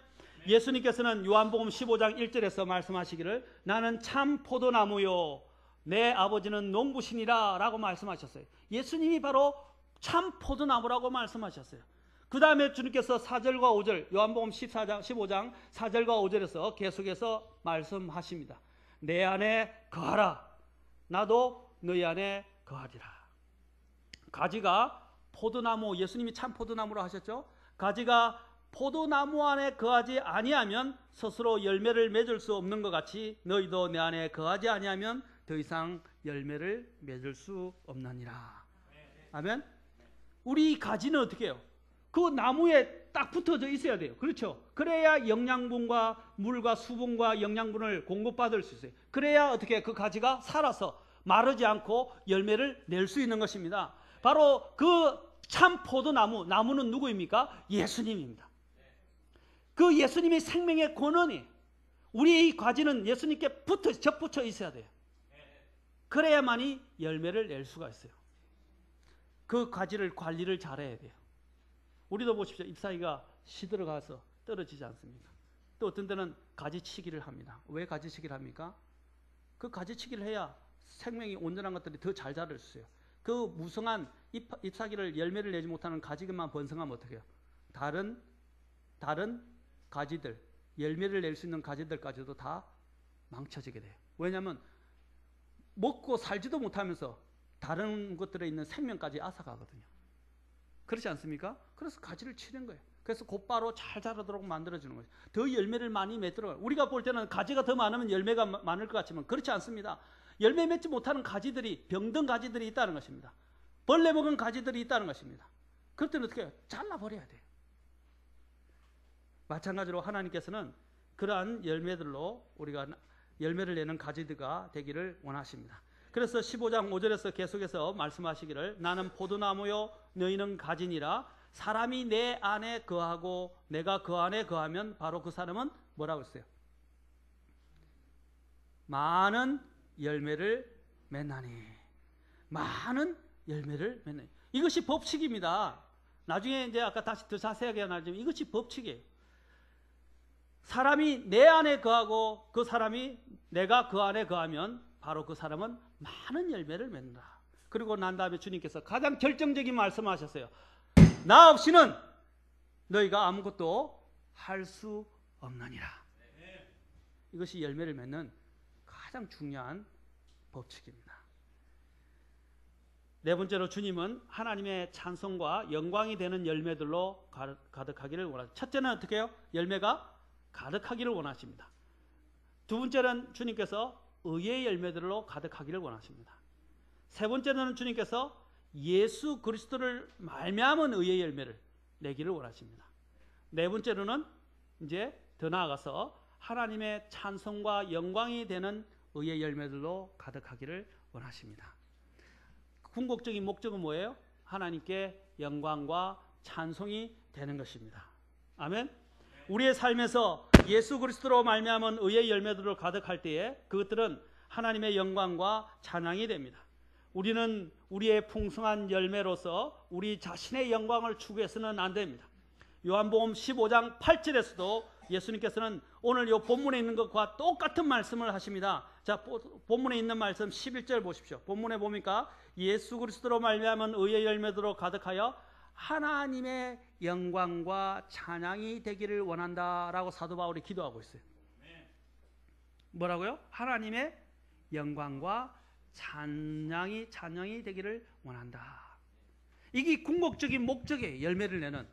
예수님께서는 요한복음 15장 1절에서 말씀하시기를 나는 참 포도나무요 내 아버지는 농부시니라 라고 말씀하셨어요. 예수님이 바로 참 포도나무라고 말씀하셨어요. 그 다음에 주님께서 4절과 5절 요한복음 15장 4절과 5절에서 계속해서 말씀하십니다. 내 안에 거하라 나도 너희 안에 거하리라. 가지가 포도나무, 예수님이 참 포도나무로 하셨죠. 가지가 포도나무 안에 거하지 아니하면 스스로 열매를 맺을 수 없는 것 같이 너희도 내 안에 거하지 아니하면 더 이상 열매를 맺을 수 없느니라. 아멘. 우리 가지는 어떻게 해요? 그 나무에 딱 붙어져 있어야 돼요. 그렇죠? 그래야 영양분과 물과 수분과 영양분을 공급받을 수 있어요. 그래야 어떻게 그 가지가 살아서 마르지 않고 열매를 낼 수 있는 것입니다. 바로 그 참 포도나무, 나무는 누구입니까? 예수님입니다. 그 예수님의 생명의 권원이 우리 이 가지는 예수님께 접붙여 있어야 돼요. 그래야만이 열매를 낼 수가 있어요. 그 가지를 관리를 잘해야 돼요. 우리도 보십시오. 잎사귀가 시들어가서 떨어지지 않습니까? 또 어떤 때는 가지치기를 합니다. 왜 가지치기를 합니까? 그 가지치기를 해야 생명이 온전한 것들이 더 잘 자랄 수 있어요. 그 무성한 잎사귀를 열매를 내지 못하는 가지만 번성하면 어떻게 해요? 다른 가지들, 열매를 낼 수 있는 가지들까지도 다 망쳐지게 돼요. 왜냐하면 먹고 살지도 못하면서 다른 것들에 있는 생명까지 앗아가거든요. 그렇지 않습니까? 그래서 가지를 치는 거예요. 그래서 곧바로 잘 자라도록 만들어주는 거예요. 더 열매를 많이 맺도록. 우리가 볼 때는 가지가 더 많으면 열매가 많을 것 같지만 그렇지 않습니다. 열매 맺지 못하는 가지들이, 병든 가지들이 있다는 것입니다. 벌레 먹은 가지들이 있다는 것입니다. 그럴 때는 어떻게 해요? 잘라버려야 돼요. 마찬가지로 하나님께서는 그러한 열매들로 우리가 열매를 내는 가지들가 되기를 원하십니다. 그래서 15장 5절에서 계속해서 말씀하시기를 나는 포도나무요 너희는 가지니라. 사람이 내 안에 거하고 내가 그 안에 거하면 바로 그 사람은 뭐라고 했어요? 많은 열매를 맺나니. 많은 열매를 맺나니. 이것이 법칙입니다. 나중에 이제 아까 다시 더 자세하게 나지만 이것이 법칙이에요. 사람이 내 안에 거하고 그 사람이 내가 그 안에 거하면 바로 그 사람은 많은 열매를 맺는다. 그리고 난 다음에 주님께서 가장 결정적인 말씀을 하셨어요. 나 없이는 너희가 아무것도 할 수 없느니라. 이것이 열매를 맺는 가장 중요한 법칙입니다. 네 번째로 주님은 하나님의 찬송과 영광이 되는 열매들로 가득하기를 원하십니다. 첫째는 어떻게 해요? 열매가 가득하기를 원하십니다. 두 번째는 주님께서 의의 열매들로 가득하기를 원하십니다. 세 번째는 주님께서 예수 그리스도를 말미암은 의의 열매를 내기를 원하십니다. 네 번째로는 이제 더 나아가서 하나님의 찬송과 영광이 되는 의의 열매들로 가득하기를 원하십니다. 궁극적인 목적은 뭐예요? 하나님께 영광과 찬송이 되는 것입니다. 아멘. 우리의 삶에서 예수 그리스도로 말미암은 의의 열매들로 가득할 때에 그것들은 하나님의 영광과 찬양이 됩니다. 우리는 우리의 풍성한 열매로서 우리 자신의 영광을 추구해서는 안 됩니다. 요한복음 15장 8절에서도 예수님께서는 오늘 이 본문에 있는 것과 똑같은 말씀을 하십니다. 자, 본문에 있는 말씀 11절 보십시오. 본문에 보니까 예수 그리스도로 말미암은 의의 열매들로 가득하여 하나님의 영광과 찬양이 되기를 원한다라고 사도 바울이 기도하고 있어요. 뭐라고요? 하나님의 영광과 찬양이 되기를 원한다. 이게 궁극적인 목적이에요. 열매를 내는.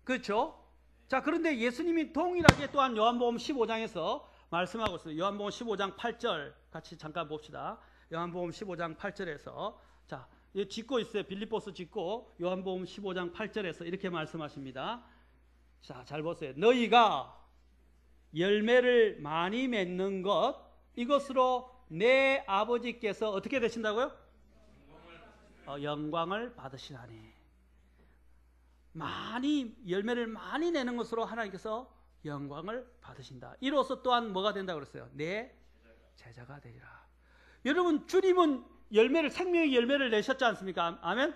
그렇죠? 자, 그런데 예수님이 동일하게 또한 요한복음 15장에서 말씀하고 있어요. 요한복음 15장 8절 같이 잠깐 봅시다. 요한복음 15장 8절에서 자, 짓고 있어요. 빌립보서 짓고 요한복음 15장 8절에서 이렇게 말씀하십니다. 자, 잘 보세요. 너희가 열매를 많이 맺는 것 이것으로 내 아버지께서 어떻게 되신다고요? 영광을 받으시나니. 많이 열매를 많이 내는 것으로 하나님께서 영광을 받으신다. 이로써 또한 뭐가 된다고 그랬어요? 내 제자가 되리라. 여러분, 주님은 생명의 열매를 내셨지 않습니까? 아멘?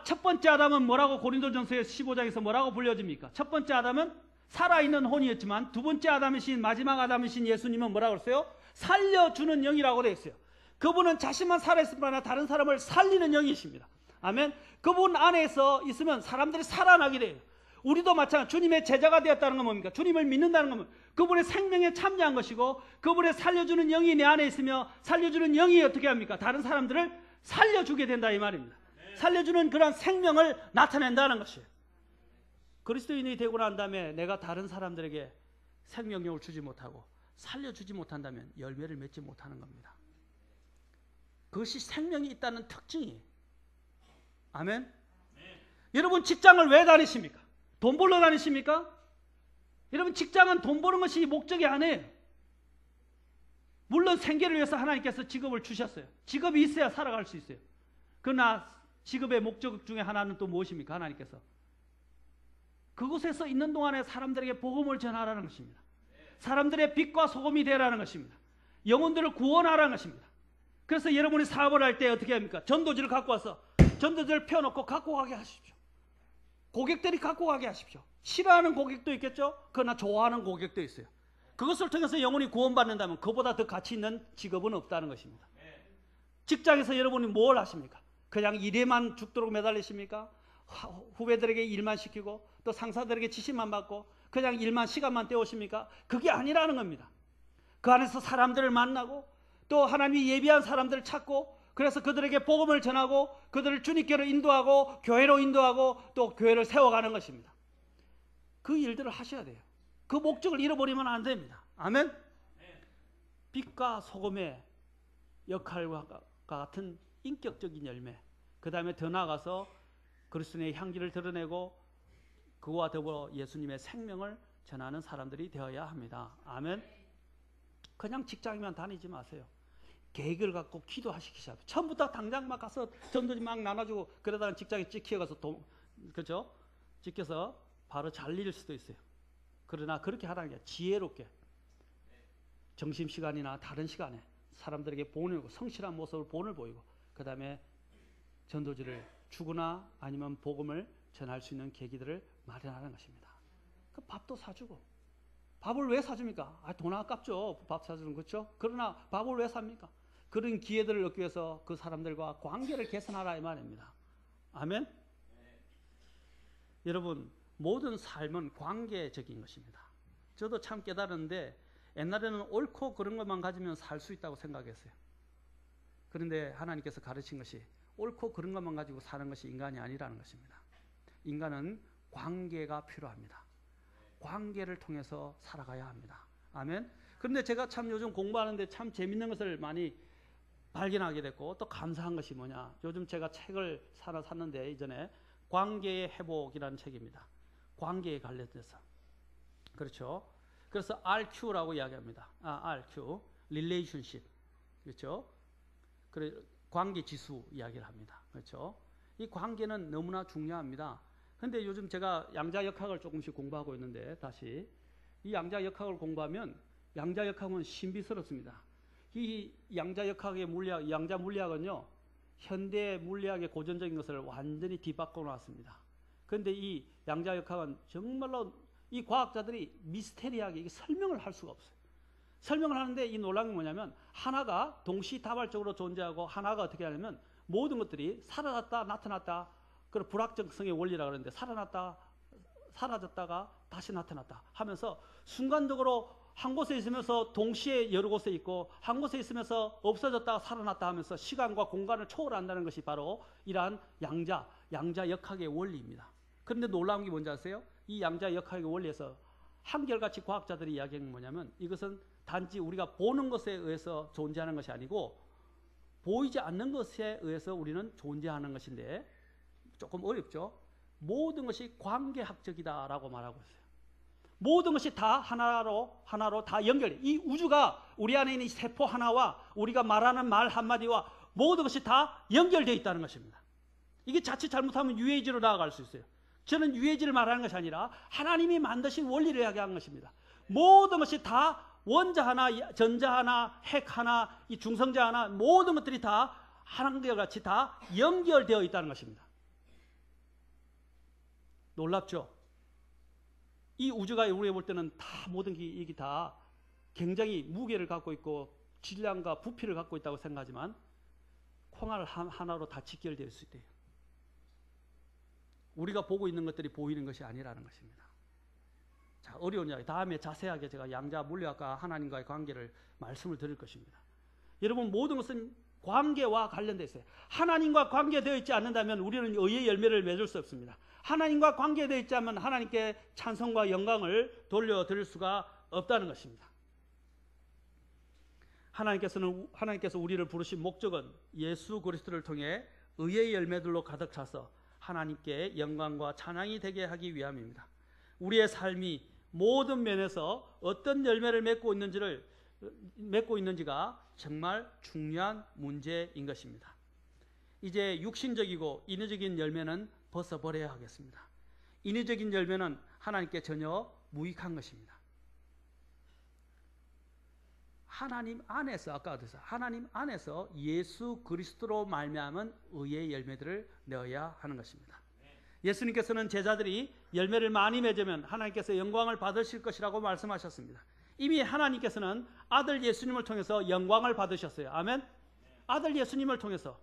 첫 번째 아담은 뭐라고 고린도전서 15장에서 뭐라고 불려집니까? 첫 번째 아담은 살아있는 혼이었지만 두 번째 아담이신 마지막 아담이신 예수님은 뭐라고 그랬어요? 살려주는 영이라고 되어 있어요. 그분은 자신만 살아있을 뿐 아니라 다른 사람을 살리는 영이십니다. 아멘. 그분 안에서 있으면 사람들이 살아나게 돼요. 우리도 마찬가지. 주님의 제자가 되었다는 건 뭡니까? 주님을 믿는다는 건 그분의 생명에 참여한 것이고 그분의 살려주는 영이 내 안에 있으며 살려주는 영이 어떻게 합니까? 다른 사람들을 살려주게 된다 이 말입니다. 살려주는 그런 생명을 나타낸다는 것이에요. 그리스도인이 되고 난 다음에 내가 다른 사람들에게 생명력을 주지 못하고 살려주지 못한다면 열매를 맺지 못하는 겁니다. 그것이 생명이 있다는 특징이에요. 아멘? 여러분 직장을 왜 다니십니까? 돈 벌러 다니십니까? 여러분 직장은 돈 버는 것이 목적이 아니에요. 물론 생계를 위해서 하나님께서 직업을 주셨어요. 직업이 있어야 살아갈 수 있어요. 그러나 직업의 목적 중에 하나는 또 무엇입니까? 하나님께서 그곳에서 있는 동안에 사람들에게 복음을 전하라는 것입니다. 사람들의 빛과 소금이 되라는 것입니다. 영혼들을 구원하라는 것입니다. 그래서 여러분이 사업을 할 때 어떻게 합니까? 전도지를 갖고 와서 전도지를 펴놓고 갖고 가게 하십시오. 고객들이 갖고 가게 하십시오. 싫어하는 고객도 있겠죠? 그러나 좋아하는 고객도 있어요. 그것을 통해서 영혼이 구원받는다면 그보다 더 가치 있는 직업은 없다는 것입니다. 직장에서 여러분이 뭘 하십니까? 그냥 일에만 죽도록 매달리십니까? 후배들에게 일만 시키고 또 상사들에게 지시만 받고 그냥 일만 시간만 때우십니까? 그게 아니라는 겁니다. 그 안에서 사람들을 만나고 또 하나님이 예비한 사람들을 찾고 그래서 그들에게 복음을 전하고 그들을 주님께로 인도하고 교회로 인도하고 또 교회를 세워가는 것입니다. 그 일들을 하셔야 돼요. 그 목적을 잃어버리면 안 됩니다. 아멘? 빛과 소금의 역할과 같은 인격적인 열매, 그 다음에 더 나아가서 그리스도의 향기를 드러내고 그와 더불어 예수님의 생명을 전하는 사람들이 되어야 합니다. 아멘? 그냥 직장이면 다니지 마세요. 계획을 갖고 기도하시기 시작해요. 처음부터 당장 막 가서 전도지 막 나눠주고 그러다가 직장에 찍혀가서 그렇죠? 찍혀서 바로 잘릴 수도 있어요. 그러나 그렇게 하라는 게 지혜롭게 점심시간이나 다른 시간에 사람들에게 본을 보이고 성실한 모습을 본을 보이고 그 다음에 전도지를 주거나 아니면 복음을 전할 수 있는 계기들을 마련하는 것입니다. 그 밥도 사주고 밥을 왜 사줍니까? 돈 아깝죠. 밥 사주는 그렇죠? 그러나 밥을 왜 삽니까? 그런 기회들을 얻기 위해서 그 사람들과 관계를 개선하라 이 말입니다. 아멘? 여러분 모든 삶은 관계적인 것입니다. 저도 참 깨달았는데 옛날에는 옳고 그런 것만 가지면 살 수 있다고 생각했어요. 그런데 하나님께서 가르친 것이 옳고 그런 것만 가지고 사는 것이 인간이 아니라는 것입니다. 인간은 관계가 필요합니다. 관계를 통해서 살아가야 합니다. 아멘. 그런데 제가 참 요즘 공부하는데 참 재밌는 것을 많이 발견하게 됐고 또 감사한 것이 뭐냐. 요즘 제가 책을 하나 샀는데 이전에 관계의 회복이라는 책입니다. 관계에 관련돼서. 그렇죠. 그래서 RQ라고 이야기합니다. RQ, Relationship. 그렇죠. 그래, 관계 지수 이야기를 합니다. 그렇죠. 이 관계는 너무나 중요합니다. 근데 요즘 제가 양자역학을 조금씩 공부하고 있는데 다시 이 양자역학을 공부하면 양자역학은 신비스럽습니다. 이 양자역학의 물리학, 양자물리학은요 현대 물리학의 고전적인 것을 완전히 뒤바꿔 놨습니다. 그런데 이 양자역학은 정말로 이 과학자들이 미스테리하게 이게 설명을 할 수가 없어요. 설명을 하는데 이 놀라운 게 뭐냐면 하나가 동시다발적으로 존재하고 하나가 어떻게 하냐면 모든 것들이 살아났다 나타났다 그런 불확정성의 원리라 그러는데 살아났다 사라졌다가 다시 나타났다 하면서 순간적으로 한 곳에 있으면서 동시에 여러 곳에 있고 한 곳에 있으면서 없어졌다가 살아났다 하면서 시간과 공간을 초월한다는 것이 바로 이러한 양자역학의 원리입니다. 그런데 놀라운 게 뭔지 아세요? 이 양자역학의 원리에서 한결같이 과학자들이 이야기하는 게 뭐냐면 이것은 단지 우리가 보는 것에 의해서 존재하는 것이 아니고 보이지 않는 것에 의해서 우리는 존재하는 것인데 조금 어렵죠. 모든 것이 관계학적이다라고 말하고 있어요. 모든 것이 다 하나로 다 연결해. 이 우주가 우리 안에 있는 이 세포 하나와 우리가 말하는 말 한마디와 모든 것이 다 연결되어 있다는 것입니다. 이게 자칫 잘못하면 유해지로 나아갈 수 있어요. 저는 유해지를 말하는 것이 아니라 하나님이 만드신 원리를 이야기하는 것입니다. 모든 것이 다 원자 하나, 전자 하나, 핵 하나, 이 중성자 하나 모든 것들이 다 한결같이 다 연결되어 있다는 것입니다. 놀랍죠? 이 우주가 우리가 볼 때는 다 모든 게 이게 다 굉장히 무게를 갖고 있고 질량과 부피를 갖고 있다고 생각하지만 콩알 하나로 다 직결되어 있을 때예요. 우리가 보고 있는 것들이 보이는 것이 아니라는 것입니다. 자, 어려운 이야기. 다음에 자세하게 제가 양자 물리학과 하나님과의 관계를 말씀을 드릴 것입니다. 여러분 모든 것은 관계와 관련되어 있어요. 하나님과 관계되어 있지 않는다면 우리는 의의 열매를 맺을 수 없습니다. 하나님과 관계되어 있지 않으면 하나님께 찬송과 영광을 돌려드릴 수가 없다는 것입니다. 하나님께서 우리를 부르신 목적은 예수 그리스도를 통해 의의 열매들로 가득 차서 하나님께 영광과 찬양이 되게 하기 위함입니다. 우리의 삶이 모든 면에서 어떤 열매를 맺고 있는지가 정말 중요한 문제인 것입니다. 이제 육신적이고 인위적인 열매는 벗어버려야 하겠습니다. 인위적인 열매는 하나님께 전혀 무익한 것입니다. 하나님 안에서, 아까 그랬어요. 하나님 안에서 예수 그리스도로 말미암은 의의 열매들을 내어야 하는 것입니다. 예수님께서는 제자들이 열매를 많이 맺으면 하나님께서 영광을 받으실 것이라고 말씀하셨습니다. 이미 하나님께서는 아들 예수님을 통해서 영광을 받으셨어요. 아멘. 아들 예수님을 통해서.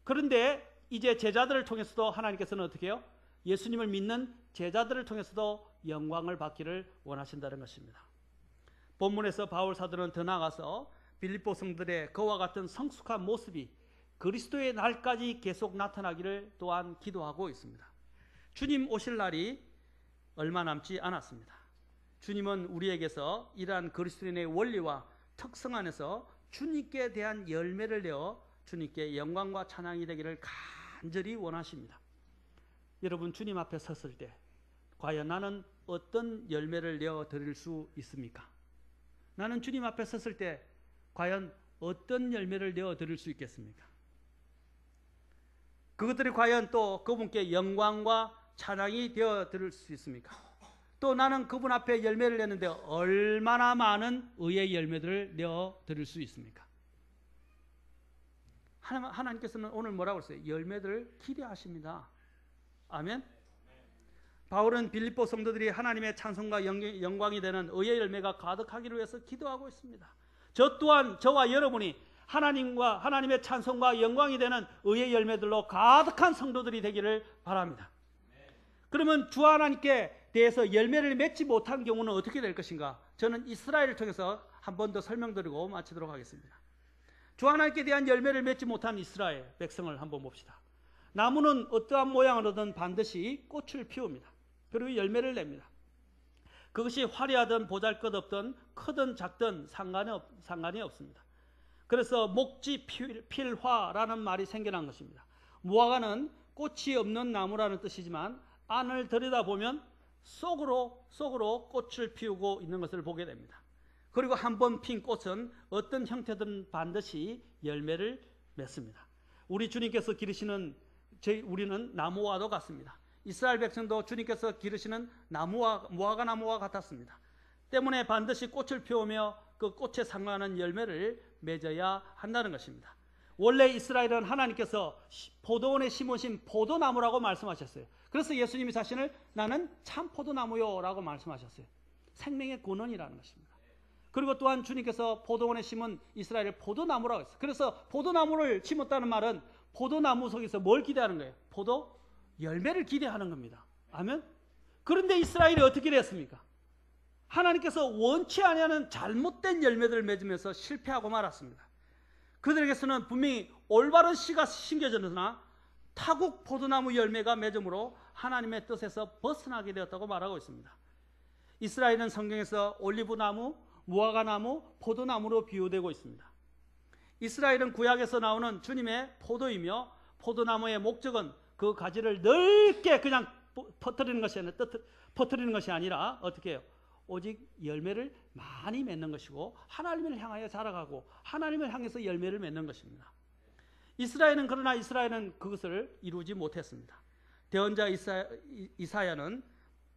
그런데 이제 제자들을 통해서도 하나님께서는 어떻게 해요? 예수님을 믿는 제자들을 통해서도 영광을 받기를 원하신다는 것입니다. 본문에서 바울 사도는 더 나아가서 빌립보 성들의 그와 같은 성숙한 모습이 그리스도의 날까지 계속 나타나기를 또한 기도하고 있습니다. 주님 오실 날이 얼마 남지 않았습니다. 주님은 우리에게서 이러한 그리스도인의 원리와 특성 안에서 주님께 대한 열매를 내어 주님께 영광과 찬양이 되기를 간절히 원하십니다. 여러분, 주님 앞에 섰을 때 과연 나는 어떤 열매를 내어 드릴 수 있습니까? 나는 주님 앞에 섰을 때 과연 어떤 열매를 내어 드릴 수 있겠습니까? 그것들이 과연 또 그분께 영광과 찬양이 되어 드릴 수 있습니까? 또 나는 그분 앞에 열매를 내는데 얼마나 많은 의의 열매들을 내어 드릴 수 있습니까? 하나님께서는 오늘 뭐라고 했어요? 열매들을 기대하십니다. 아멘. 바울은 빌립보 성도들이 하나님의 찬송과 영광이 되는 의의 열매가 가득하기를 위해서 기도하고 있습니다. 저 또한 저와 여러분이 하나님의 찬송과 영광이 되는 의의 열매들로 가득한 성도들이 되기를 바랍니다. 그러면 주 하나님께 대해서 열매를 맺지 못한 경우는 어떻게 될 것인가? 저는 이스라엘을 통해서 한 번 더 설명드리고 마치도록 하겠습니다. 주 하나님께 대한 열매를 맺지 못한 이스라엘 백성을 한번 봅시다. 나무는 어떠한 모양으로든 반드시 꽃을 피웁니다. 그리고 열매를 냅니다. 그것이 화려하든 보잘것없든 크든 작든 상관이 없습니다. 그래서 목지 필화라는 말이 생겨난 것입니다. 무화과는 꽃이 없는 나무라는 뜻이지만 안을 들여다보면 속으로 꽃을 피우고 있는 것을 보게 됩니다. 그리고 한 번 핀 꽃은 어떤 형태든 반드시 열매를 맺습니다. 우리 주님께서 기르시는 우리는 나무와도 같습니다. 이스라엘 백성도 주님께서 기르시는 무화과 나무와 같았습니다. 때문에 반드시 꽃을 피우며 그 꽃에 상관하는 열매를 맺어야 한다는 것입니다. 원래 이스라엘은 하나님께서 포도원에 심으신 포도나무라고 말씀하셨어요. 그래서 예수님이 자신을 나는 참 포도나무요 라고 말씀하셨어요. 생명의 근원이라는 것입니다. 그리고 또한 주님께서 포도원에 심은 이스라엘을 포도나무라고 했어요. 그래서 포도나무를 심었다는 말은 포도나무 속에서 뭘 기대하는 거예요? 포도 열매를 기대하는 겁니다. 아멘. 그런데 이스라엘이 어떻게 됐습니까? 하나님께서 원치 아니하는 잘못된 열매들을 맺으면서 실패하고 말았습니다. 그들에게서는 분명히 올바른 씨가 심겨졌으나 타국 포도나무 열매가 맺음으로 하나님의 뜻에서 벗어나게 되었다고 말하고 있습니다. 이스라엘은 성경에서 올리브나무, 무화과나무, 포도나무로 비유되고 있습니다. 이스라엘은 구약에서 나오는 주님의 포도이며 포도나무의 목적은 그 가지를 넓게 그냥 퍼뜨리는 것이 아니라 어떻게 해요? 오직 열매를 많이 맺는 것이고 하나님을 향하여 자라가고 하나님을 향해서 열매를 맺는 것입니다. 그러나 이스라엘은 그것을 이루지 못했습니다. 대언자 이사야는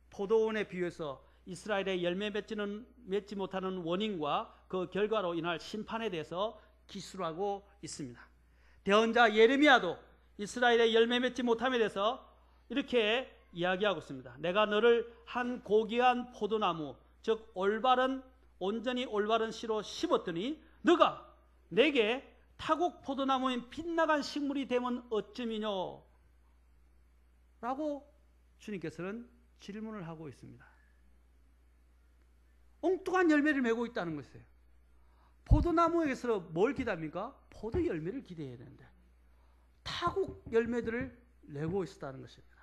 포도원에 비유해서 이스라엘의 열매 맺지 못하는 원인과 그 결과로 인할 심판에 대해서 기술하고 있습니다. 대언자 예레미야도 이스라엘의 열매 맺지 못함에 대해서 이렇게 이야기하고 있습니다. 내가 너를 한 고귀한 포도나무, 즉 온전히 올바른 씨로 심었더니 너가 내게 타국 포도나무인 빗나간 식물이 되면 어쩌미뇨? 라고 주님께서는 질문을 하고 있습니다. 엉뚱한 열매를 맺고 있다는 것이에요. 포도나무에서 뭘 기대합니까? 포도 열매를 기대해야 되는데 타국 열매들을 내고 있었다는 것입니다.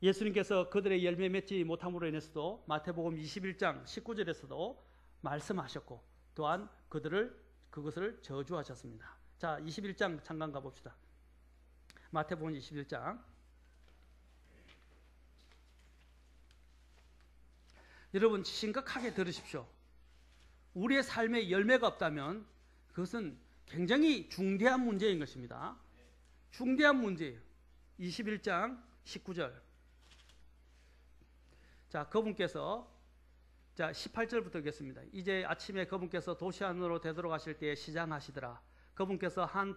예수님께서 그들의 열매 맺지 못함으로 인해서도 마태복음 21장 19절에서도 말씀하셨고 또한 그것을 저주하셨습니다. 자, 21장 잠깐 가봅시다. 마태복음 21장. 여러분 심각하게 들으십시오. 우리의 삶에 열매가 없다면 그것은 굉장히 중대한 문제인 것입니다. 중대한 문제예요. 21장 19절. 자, 그분께서 18절부터 읽겠습니다. 이제 아침에 그분께서 도시 안으로 되돌아가실 때에 시장하시더라. 그분께서 한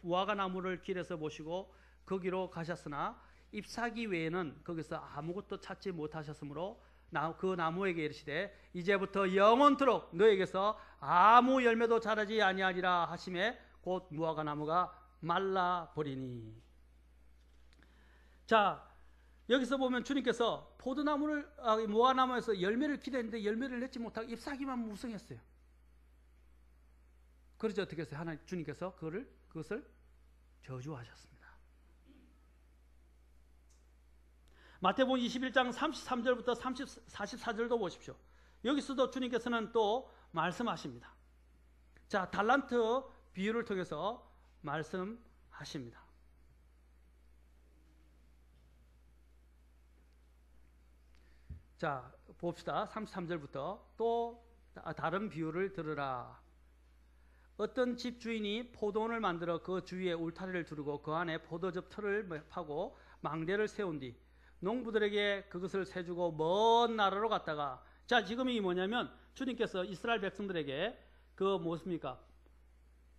무화과 나무를 길에서 보시고 거기로 가셨으나 잎사귀 외에는 거기서 아무것도 찾지 못하셨으므로 그 나무에게 이르시되 이제부터 영원토록 너에게서 아무 열매도 자라지 아니하리라 하심에 곧 무화과 나무가 말라 버리니. 자, 여기서 보면 주님께서 무화과 나무에서 열매를 기대했는데 열매를 맺지 못하고 잎사귀만 무성했어요. 그래서 어떻게 했어요? 주님께서 그것을 저주하셨습니다. 마태복음 21장 33절부터 44절도 보십시오. 여기서도 주님께서는 또 말씀하십니다. 자, 달란트 비유를 통해서 말씀하십니다. 자, 봅시다. 33절부터 또 다른 비유를 들으라. 어떤 집 주인이 포도원을 만들어 그 주위에 울타리를 두르고 그 안에 포도즙 틀을 파고 망대를 세운 뒤 농부들에게 그것을 세주고 먼 나라로 갔다가, 자, 지금 이 뭐냐면 주님께서 이스라엘 백성들에게 무엇입니까?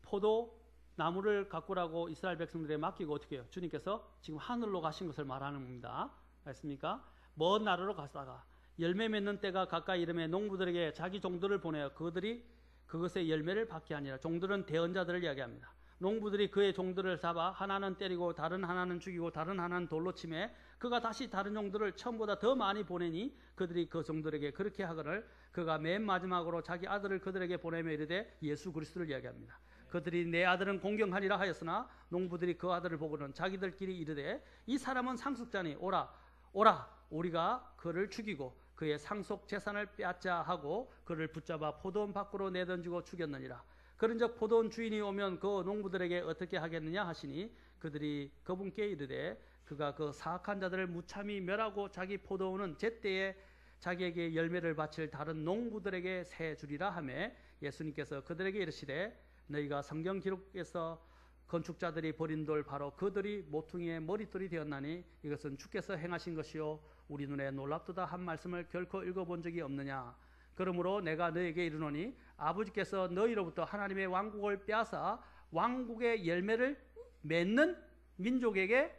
포도 나무를 가꾸라고 이스라엘 백성들에게 맡기고 어떻게 해요? 주님께서 지금 하늘로 가신 것을 말하는 겁니다. 알습니까? 먼 나라로 갔다가 열매 맺는 때가 가까이 이르매 농부들에게 자기 종들을 보내어 그들이 그것의 열매를 받게 하니라. 종들은 대언자들을 이야기합니다. 농부들이 그의 종들을 잡아 하나는 때리고 다른 하나는 죽이고 다른 하나는 돌로 치매 그가 다시 다른 종들을 처음보다 더 많이 보내니 그들이 그 종들에게 그렇게 하거늘 그가 맨 마지막으로 자기 아들을 그들에게 보내며 이르되 예수 그리스도를 이야기합니다. 그들이 내 아들은 공경하리라 하였으나 농부들이 그 아들을 보고는 자기들끼리 이르되 이 사람은 상속자니 오라 우리가 그를 죽이고 그의 상속 재산을 빼앗자 하고 그를 붙잡아 포도원 밖으로 내던지고 죽였느니라. 그런즉 포도원 주인이 오면 그 농부들에게 어떻게 하겠느냐 하시니 그들이 그분께 이르되 그가 그 사악한 자들을 무참히 멸하고 자기 포도원은 제때에 자기에게 열매를 바칠 다른 농부들에게 세 주리라 하매 예수님께서 그들에게 이르시되 너희가 성경 기록에서 건축자들이 버린 돌 바로 그들이 모퉁이의 머릿돌이 되었나니 이것은 주께서 행하신 것이요 우리 눈에 놀랍도다 한 말씀을 결코 읽어본 적이 없느냐. 그러므로 내가 너에게 이르노니 아버지께서 너희로부터 하나님의 왕국을 빼앗아 왕국의 열매를 맺는 민족에게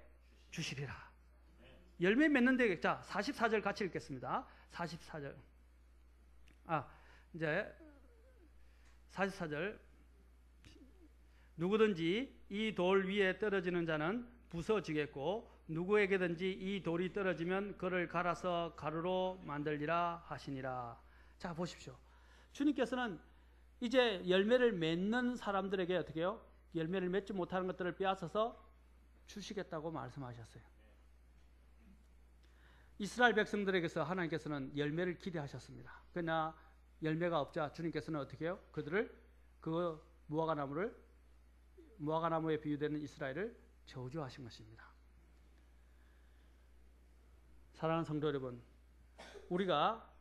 주시리라. 열매 맺는 데, 자, 44절 같이 읽겠습니다. 44절. 이제 44절. 누구든지 이 돌 위에 떨어지는 자는 부서지겠고 누구에게든지 이 돌이 떨어지면 그를 갈아서 가루로 만들리라 하시니라. 자, 보십시오. 주님께서는 이제 열매를 맺는 사람들에게 어떻게 해요? 열매를 맺지 못하는 것들을 빼앗아서 주시겠다고 말씀하셨어요. 이스라엘 백성들에게서 하나님께서는 열매를 기대하셨습니다. 그러나 열매가 없자 주님께서는 어떻게 해요? 그들을 그 무화과 나무에 비유되는 이스라엘을 저주하신 것입니다. 사랑하는 성도 여러분, 우리가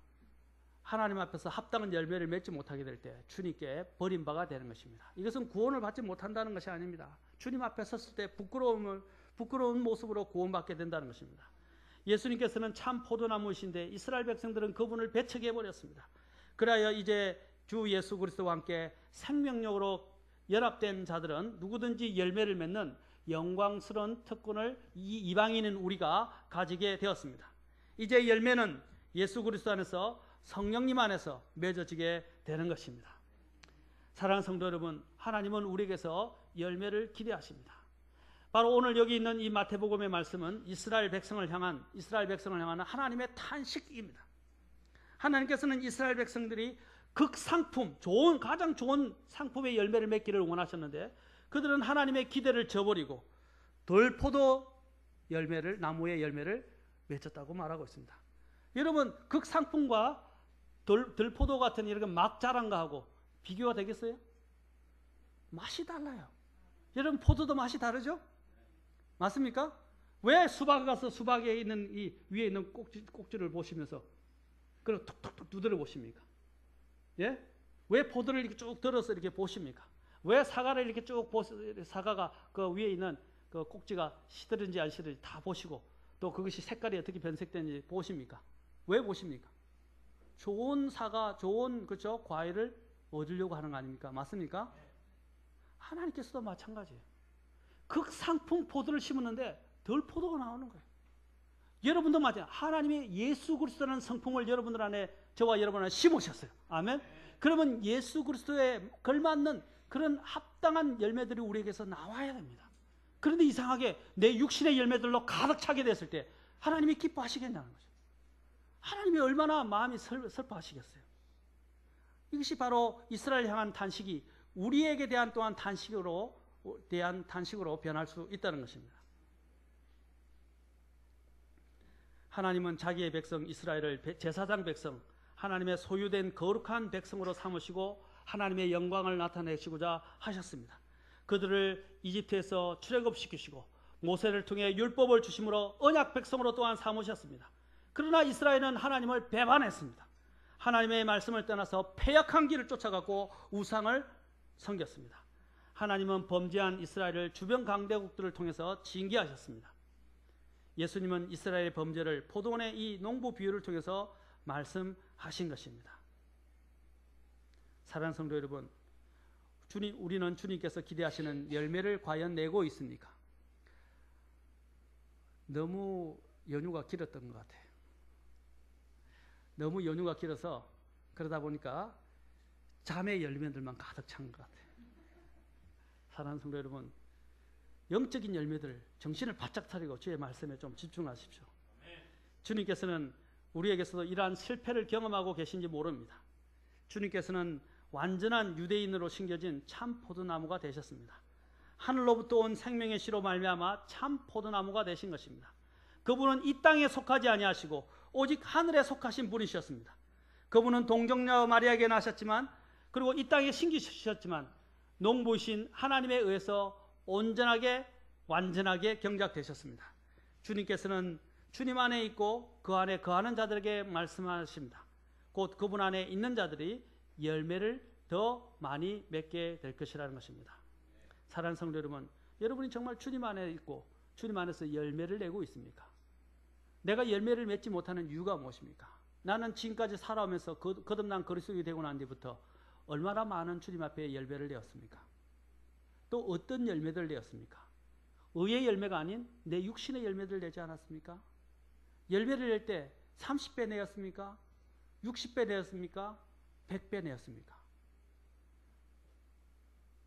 하나님 앞에서 합당한 열매를 맺지 못하게 될 때 주님께 버림바가 되는 것입니다. 이것은 구원을 받지 못한다는 것이 아닙니다. 주님 앞에 섰을 때 부끄러운 모습으로 구원받게 된다는 것입니다. 예수님께서는 참 포도나무이신데 이스라엘 백성들은 그분을 배척해버렸습니다. 그래야 이제 주 예수 그리스도와 함께 생명력으로 연합된 자들은 누구든지 열매를 맺는 영광스러운 특권을 이방인인 우리가 가지게 되었습니다. 이제 열매는 예수 그리스도 안에서 성령님 안에서 맺어지게 되는 것입니다. 사랑하는 성도 여러분, 하나님은 우리에게서 열매를 기대하십니다. 바로 오늘 여기 있는 이 마태복음의 말씀은 이스라엘 백성을 향한 하나님의 탄식입니다. 하나님께서는 이스라엘 백성들이 극상품, 가장 좋은 상품의 열매를 맺기를 원하셨는데 그들은 하나님의 기대를 저버리고 돌포도 나무의 열매를 맺었다고 말하고 있습니다. 여러분, 극상품과 들포도 같은 이렇게 막 자란 거하고 비교가 되겠어요? 맛이 달라요. 여러분 포도도 맛이 다르죠? 맞습니까? 왜 수박 가서 수박에 있는 이 위에 있는 꼭지를 보시면서 그걸 톡톡톡 두드려 보십니까? 예? 왜 포도를 이렇게 쭉 들어서 이렇게 보십니까? 왜 사과를 이렇게 쭉 사과가 그 위에 있는 그 꼭지가 시들은지 안 시들은지 다 보시고 또 그것이 색깔이 어떻게 변색되는지 보십니까? 왜 보십니까? 좋은 사과, 좋은 그렇죠? 과일을 얻으려고 하는 거 아닙니까? 맞습니까? 하나님께서도 마찬가지예요. 극상품 포도를 심었는데 덜 포도가 나오는 거예요. 여러분도 마찬가지예요. 하나님의 예수 그리스도라는 성품을 여러분들 안에 저와 여러분 안에 심으셨어요. 아멘. 그러면 예수 그리스도에 걸맞는 그런 합당한 열매들이 우리에게서 나와야 됩니다. 그런데 이상하게 내 육신의 열매들로 가득 차게 됐을 때 하나님이 기뻐하시겠냐는 거죠. 하나님이 얼마나 마음이 슬퍼하시겠어요. 이것이 바로 이스라엘 향한 탄식이 우리에게 대한 또한 탄식으로 변할 수 있다는 것입니다. 하나님은 자기의 백성 이스라엘을 제사장 백성, 하나님의 소유된 거룩한 백성으로 삼으시고 하나님의 영광을 나타내시고자 하셨습니다. 그들을 이집트에서 출애굽시키시고 모세를 통해 율법을 주심으로 언약 백성으로 또한 삼으셨습니다. 그러나 이스라엘은 하나님을 배반했습니다. 하나님의 말씀을 떠나서 패역한 길을 쫓아가고 우상을 섬겼습니다. 하나님은 범죄한 이스라엘을 주변 강대국들을 통해서 징계하셨습니다. 예수님은 이스라엘의 범죄를 포도원의 이 농부 비유를 통해서 말씀하신 것입니다. 사랑하는 성도 여러분, 우리는 주님께서 기대하시는 열매를 과연 내고 있습니까? 너무 연휴가 길었던 것 같아요. 너무 연휴가 길어서 그러다 보니까 잠의 열매들만 가득 찬 것 같아요. 사랑하는 성도 여러분, 영적인 열매들 정신을 바짝 차리고 주의 말씀에 좀 집중하십시오. 주님께서는 우리에게서도 이러한 실패를 경험하고 계신지 모릅니다. 주님께서는 완전한 유대인으로 심겨진 참 포도나무가 되셨습니다. 하늘로부터 온 생명의 씨로 말미암아 참 포도나무가 되신 것입니다. 그분은 이 땅에 속하지 아니하시고 오직 하늘에 속하신 분이셨습니다. 그분은 동정녀 마리아에게 나셨지만 그리고 이 땅에 심기셨지만 농부이신 하나님에 의해서 온전하게 완전하게 경작되셨습니다. 주님께서는 주님 안에 있고 그 안에 거하는 자들에게 말씀하십니다. 곧 그분 안에 있는 자들이 열매를 더 많이 맺게 될 것이라는 것입니다. 사랑하는 성도 여러분, 여러분이 정말 주님 안에 있고 주님 안에서 열매를 내고 있습니까? 내가 열매를 맺지 못하는 이유가 무엇입니까? 나는 지금까지 살아오면서 거듭난 그리스도인이 되고 난 뒤부터 얼마나 많은 주님 앞에 열매를 내었습니까? 또 어떤 열매들을 내었습니까? 의의 열매가 아닌 내 육신의 열매들을 내지 않았습니까? 열매를 낼 때 30배 내었습니까? 60배 내었습니까? 100배 내었습니까?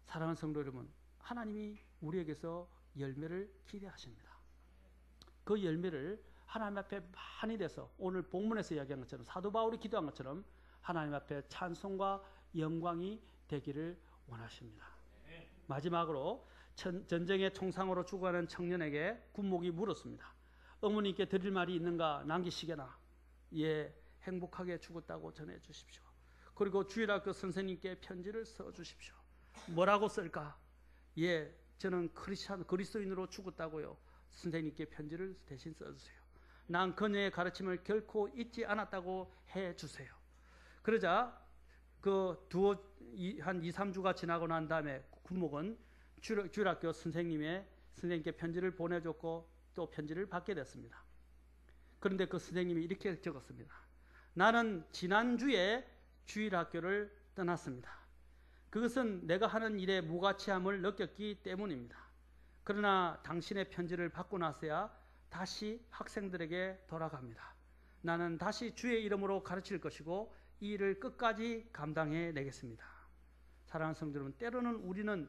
사랑하는 성도 여러분, 하나님이 우리에게서 열매를 기대하십니다. 그 열매를 하나님 앞에 많이 돼서 오늘 본문에서 이야기한 것처럼 사도 바울이 기도한 것처럼 하나님 앞에 찬송과 영광이 되기를 원하십니다. 마지막으로 전쟁의 총상으로 죽어가는 청년에게 군목이 물었습니다. 어머니께 드릴 말이 있는가 남기시게나. 예, 행복하게 죽었다고 전해주십시오. 그리고 주일학교 선생님께 편지를 써주십시오. 뭐라고 쓸까? 예, 저는 그리스도인으로 죽었다고요. 선생님께 편지를 대신 써주세요. 난 그녀의 가르침을 결코 잊지 않았다고 해주세요. 그러자 한 2, 3주가 지나고 난 다음에 군목은 주일학교 선생님께 편지를 보내줬고 또 편지를 받게 됐습니다. 그런데 그 선생님이 이렇게 적었습니다. 나는 지난주에 주일학교를 떠났습니다. 그것은 내가 하는 일에 무가치함을 느꼈기 때문입니다. 그러나 당신의 편지를 받고 나서야 다시 학생들에게 돌아갑니다. 나는 다시 주의 이름으로 가르칠 것이고 이 일을 끝까지 감당해 내겠습니다. 사랑하는 성도 여러분, 때로는 우리는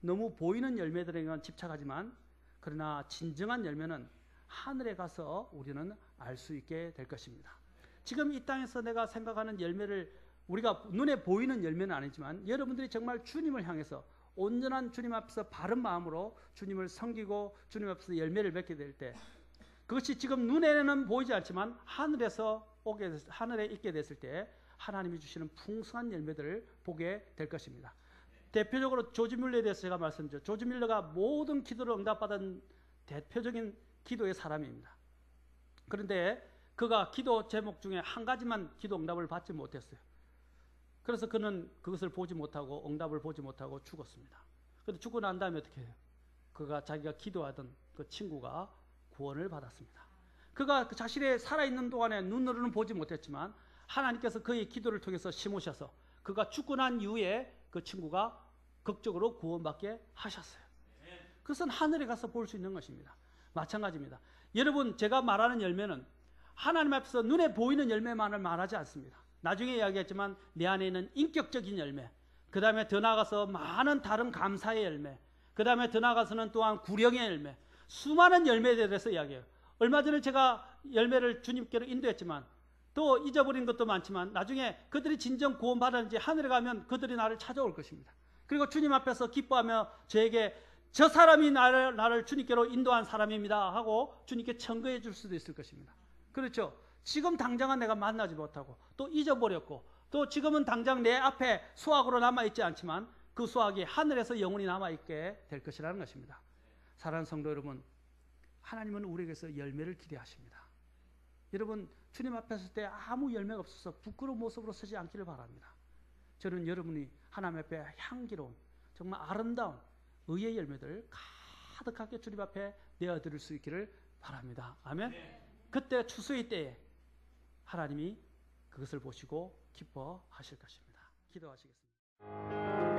너무 보이는 열매들에게만 집착하지만 그러나 진정한 열매는 하늘에 가서 우리는 알 수 있게 될 것입니다. 지금 이 땅에서 내가 생각하는 열매를 우리가 눈에 보이는 열매는 아니지만 여러분들이 정말 주님을 향해서 온전한 주님 앞에서 바른 마음으로 주님을 섬기고 주님 앞에서 열매를 맺게 될 때 그것이 지금 눈에는 보이지 않지만 하늘에 있게 됐을 때 하나님이 주시는 풍성한 열매들을 보게 될 것입니다. 대표적으로 조지 뮬러에 대해서 제가 말씀드렸죠. 조지 뮬러가 모든 기도를 응답받은 대표적인 기도의 사람입니다. 그런데 그가 기도 제목 중에 한 가지만 기도 응답을 받지 못했어요. 그래서 그는 그것을 보지 못하고 응답을 보지 못하고 죽었습니다. 그런데 죽고 난 다음에 어떻게 해요? 그가 자기가 기도하던 그 친구가 구원을 받았습니다. 그가 그 자신의 살아있는 동안에 눈으로는 보지 못했지만 하나님께서 그의 기도를 통해서 심으셔서 그가 죽고 난 이후에 그 친구가 극적으로 구원받게 하셨어요. 그것은 하늘에 가서 볼 수 있는 것입니다. 마찬가지입니다. 여러분, 제가 말하는 열매는 하나님 앞에서 눈에 보이는 열매만을 말하지 않습니다. 나중에 이야기했지만 내 안에 있는 인격적인 열매, 그 다음에 더 나아가서 많은 다른 감사의 열매, 그 다음에 더 나아가서는 또한 구령의 열매, 수많은 열매에 대해서 이야기해요. 얼마 전에 제가 열매를 주님께로 인도했지만 또 잊어버린 것도 많지만 나중에 그들이 진정 구원받았는지 하늘에 가면 그들이 나를 찾아올 것입니다. 그리고 주님 앞에서 기뻐하며 저에게 저 사람이 나를 주님께로 인도한 사람입니다 하고 주님께 청구해 줄 수도 있을 것입니다. 그렇죠? 지금 당장은 내가 만나지 못하고 또 잊어버렸고 또 지금은 당장 내 앞에 수학으로 남아있지 않지만 그 수학이 하늘에서 영원히 남아있게 될 것이라는 것입니다. 사랑하는 성도 여러분, 하나님은 우리에게서 열매를 기대하십니다. 여러분, 주님 앞에 설 때 아무 열매가 없어서 부끄러운 모습으로 서지 않기를 바랍니다. 저는 여러분이 하나님 앞에 향기로운 정말 아름다운 의의 열매들 가득하게 주님 앞에 내어드릴 수 있기를 바랍니다. 아멘. 그때 추수의 때에 하나님이 그것을 보시고 기뻐하실 것입니다. 기도하시겠습니다.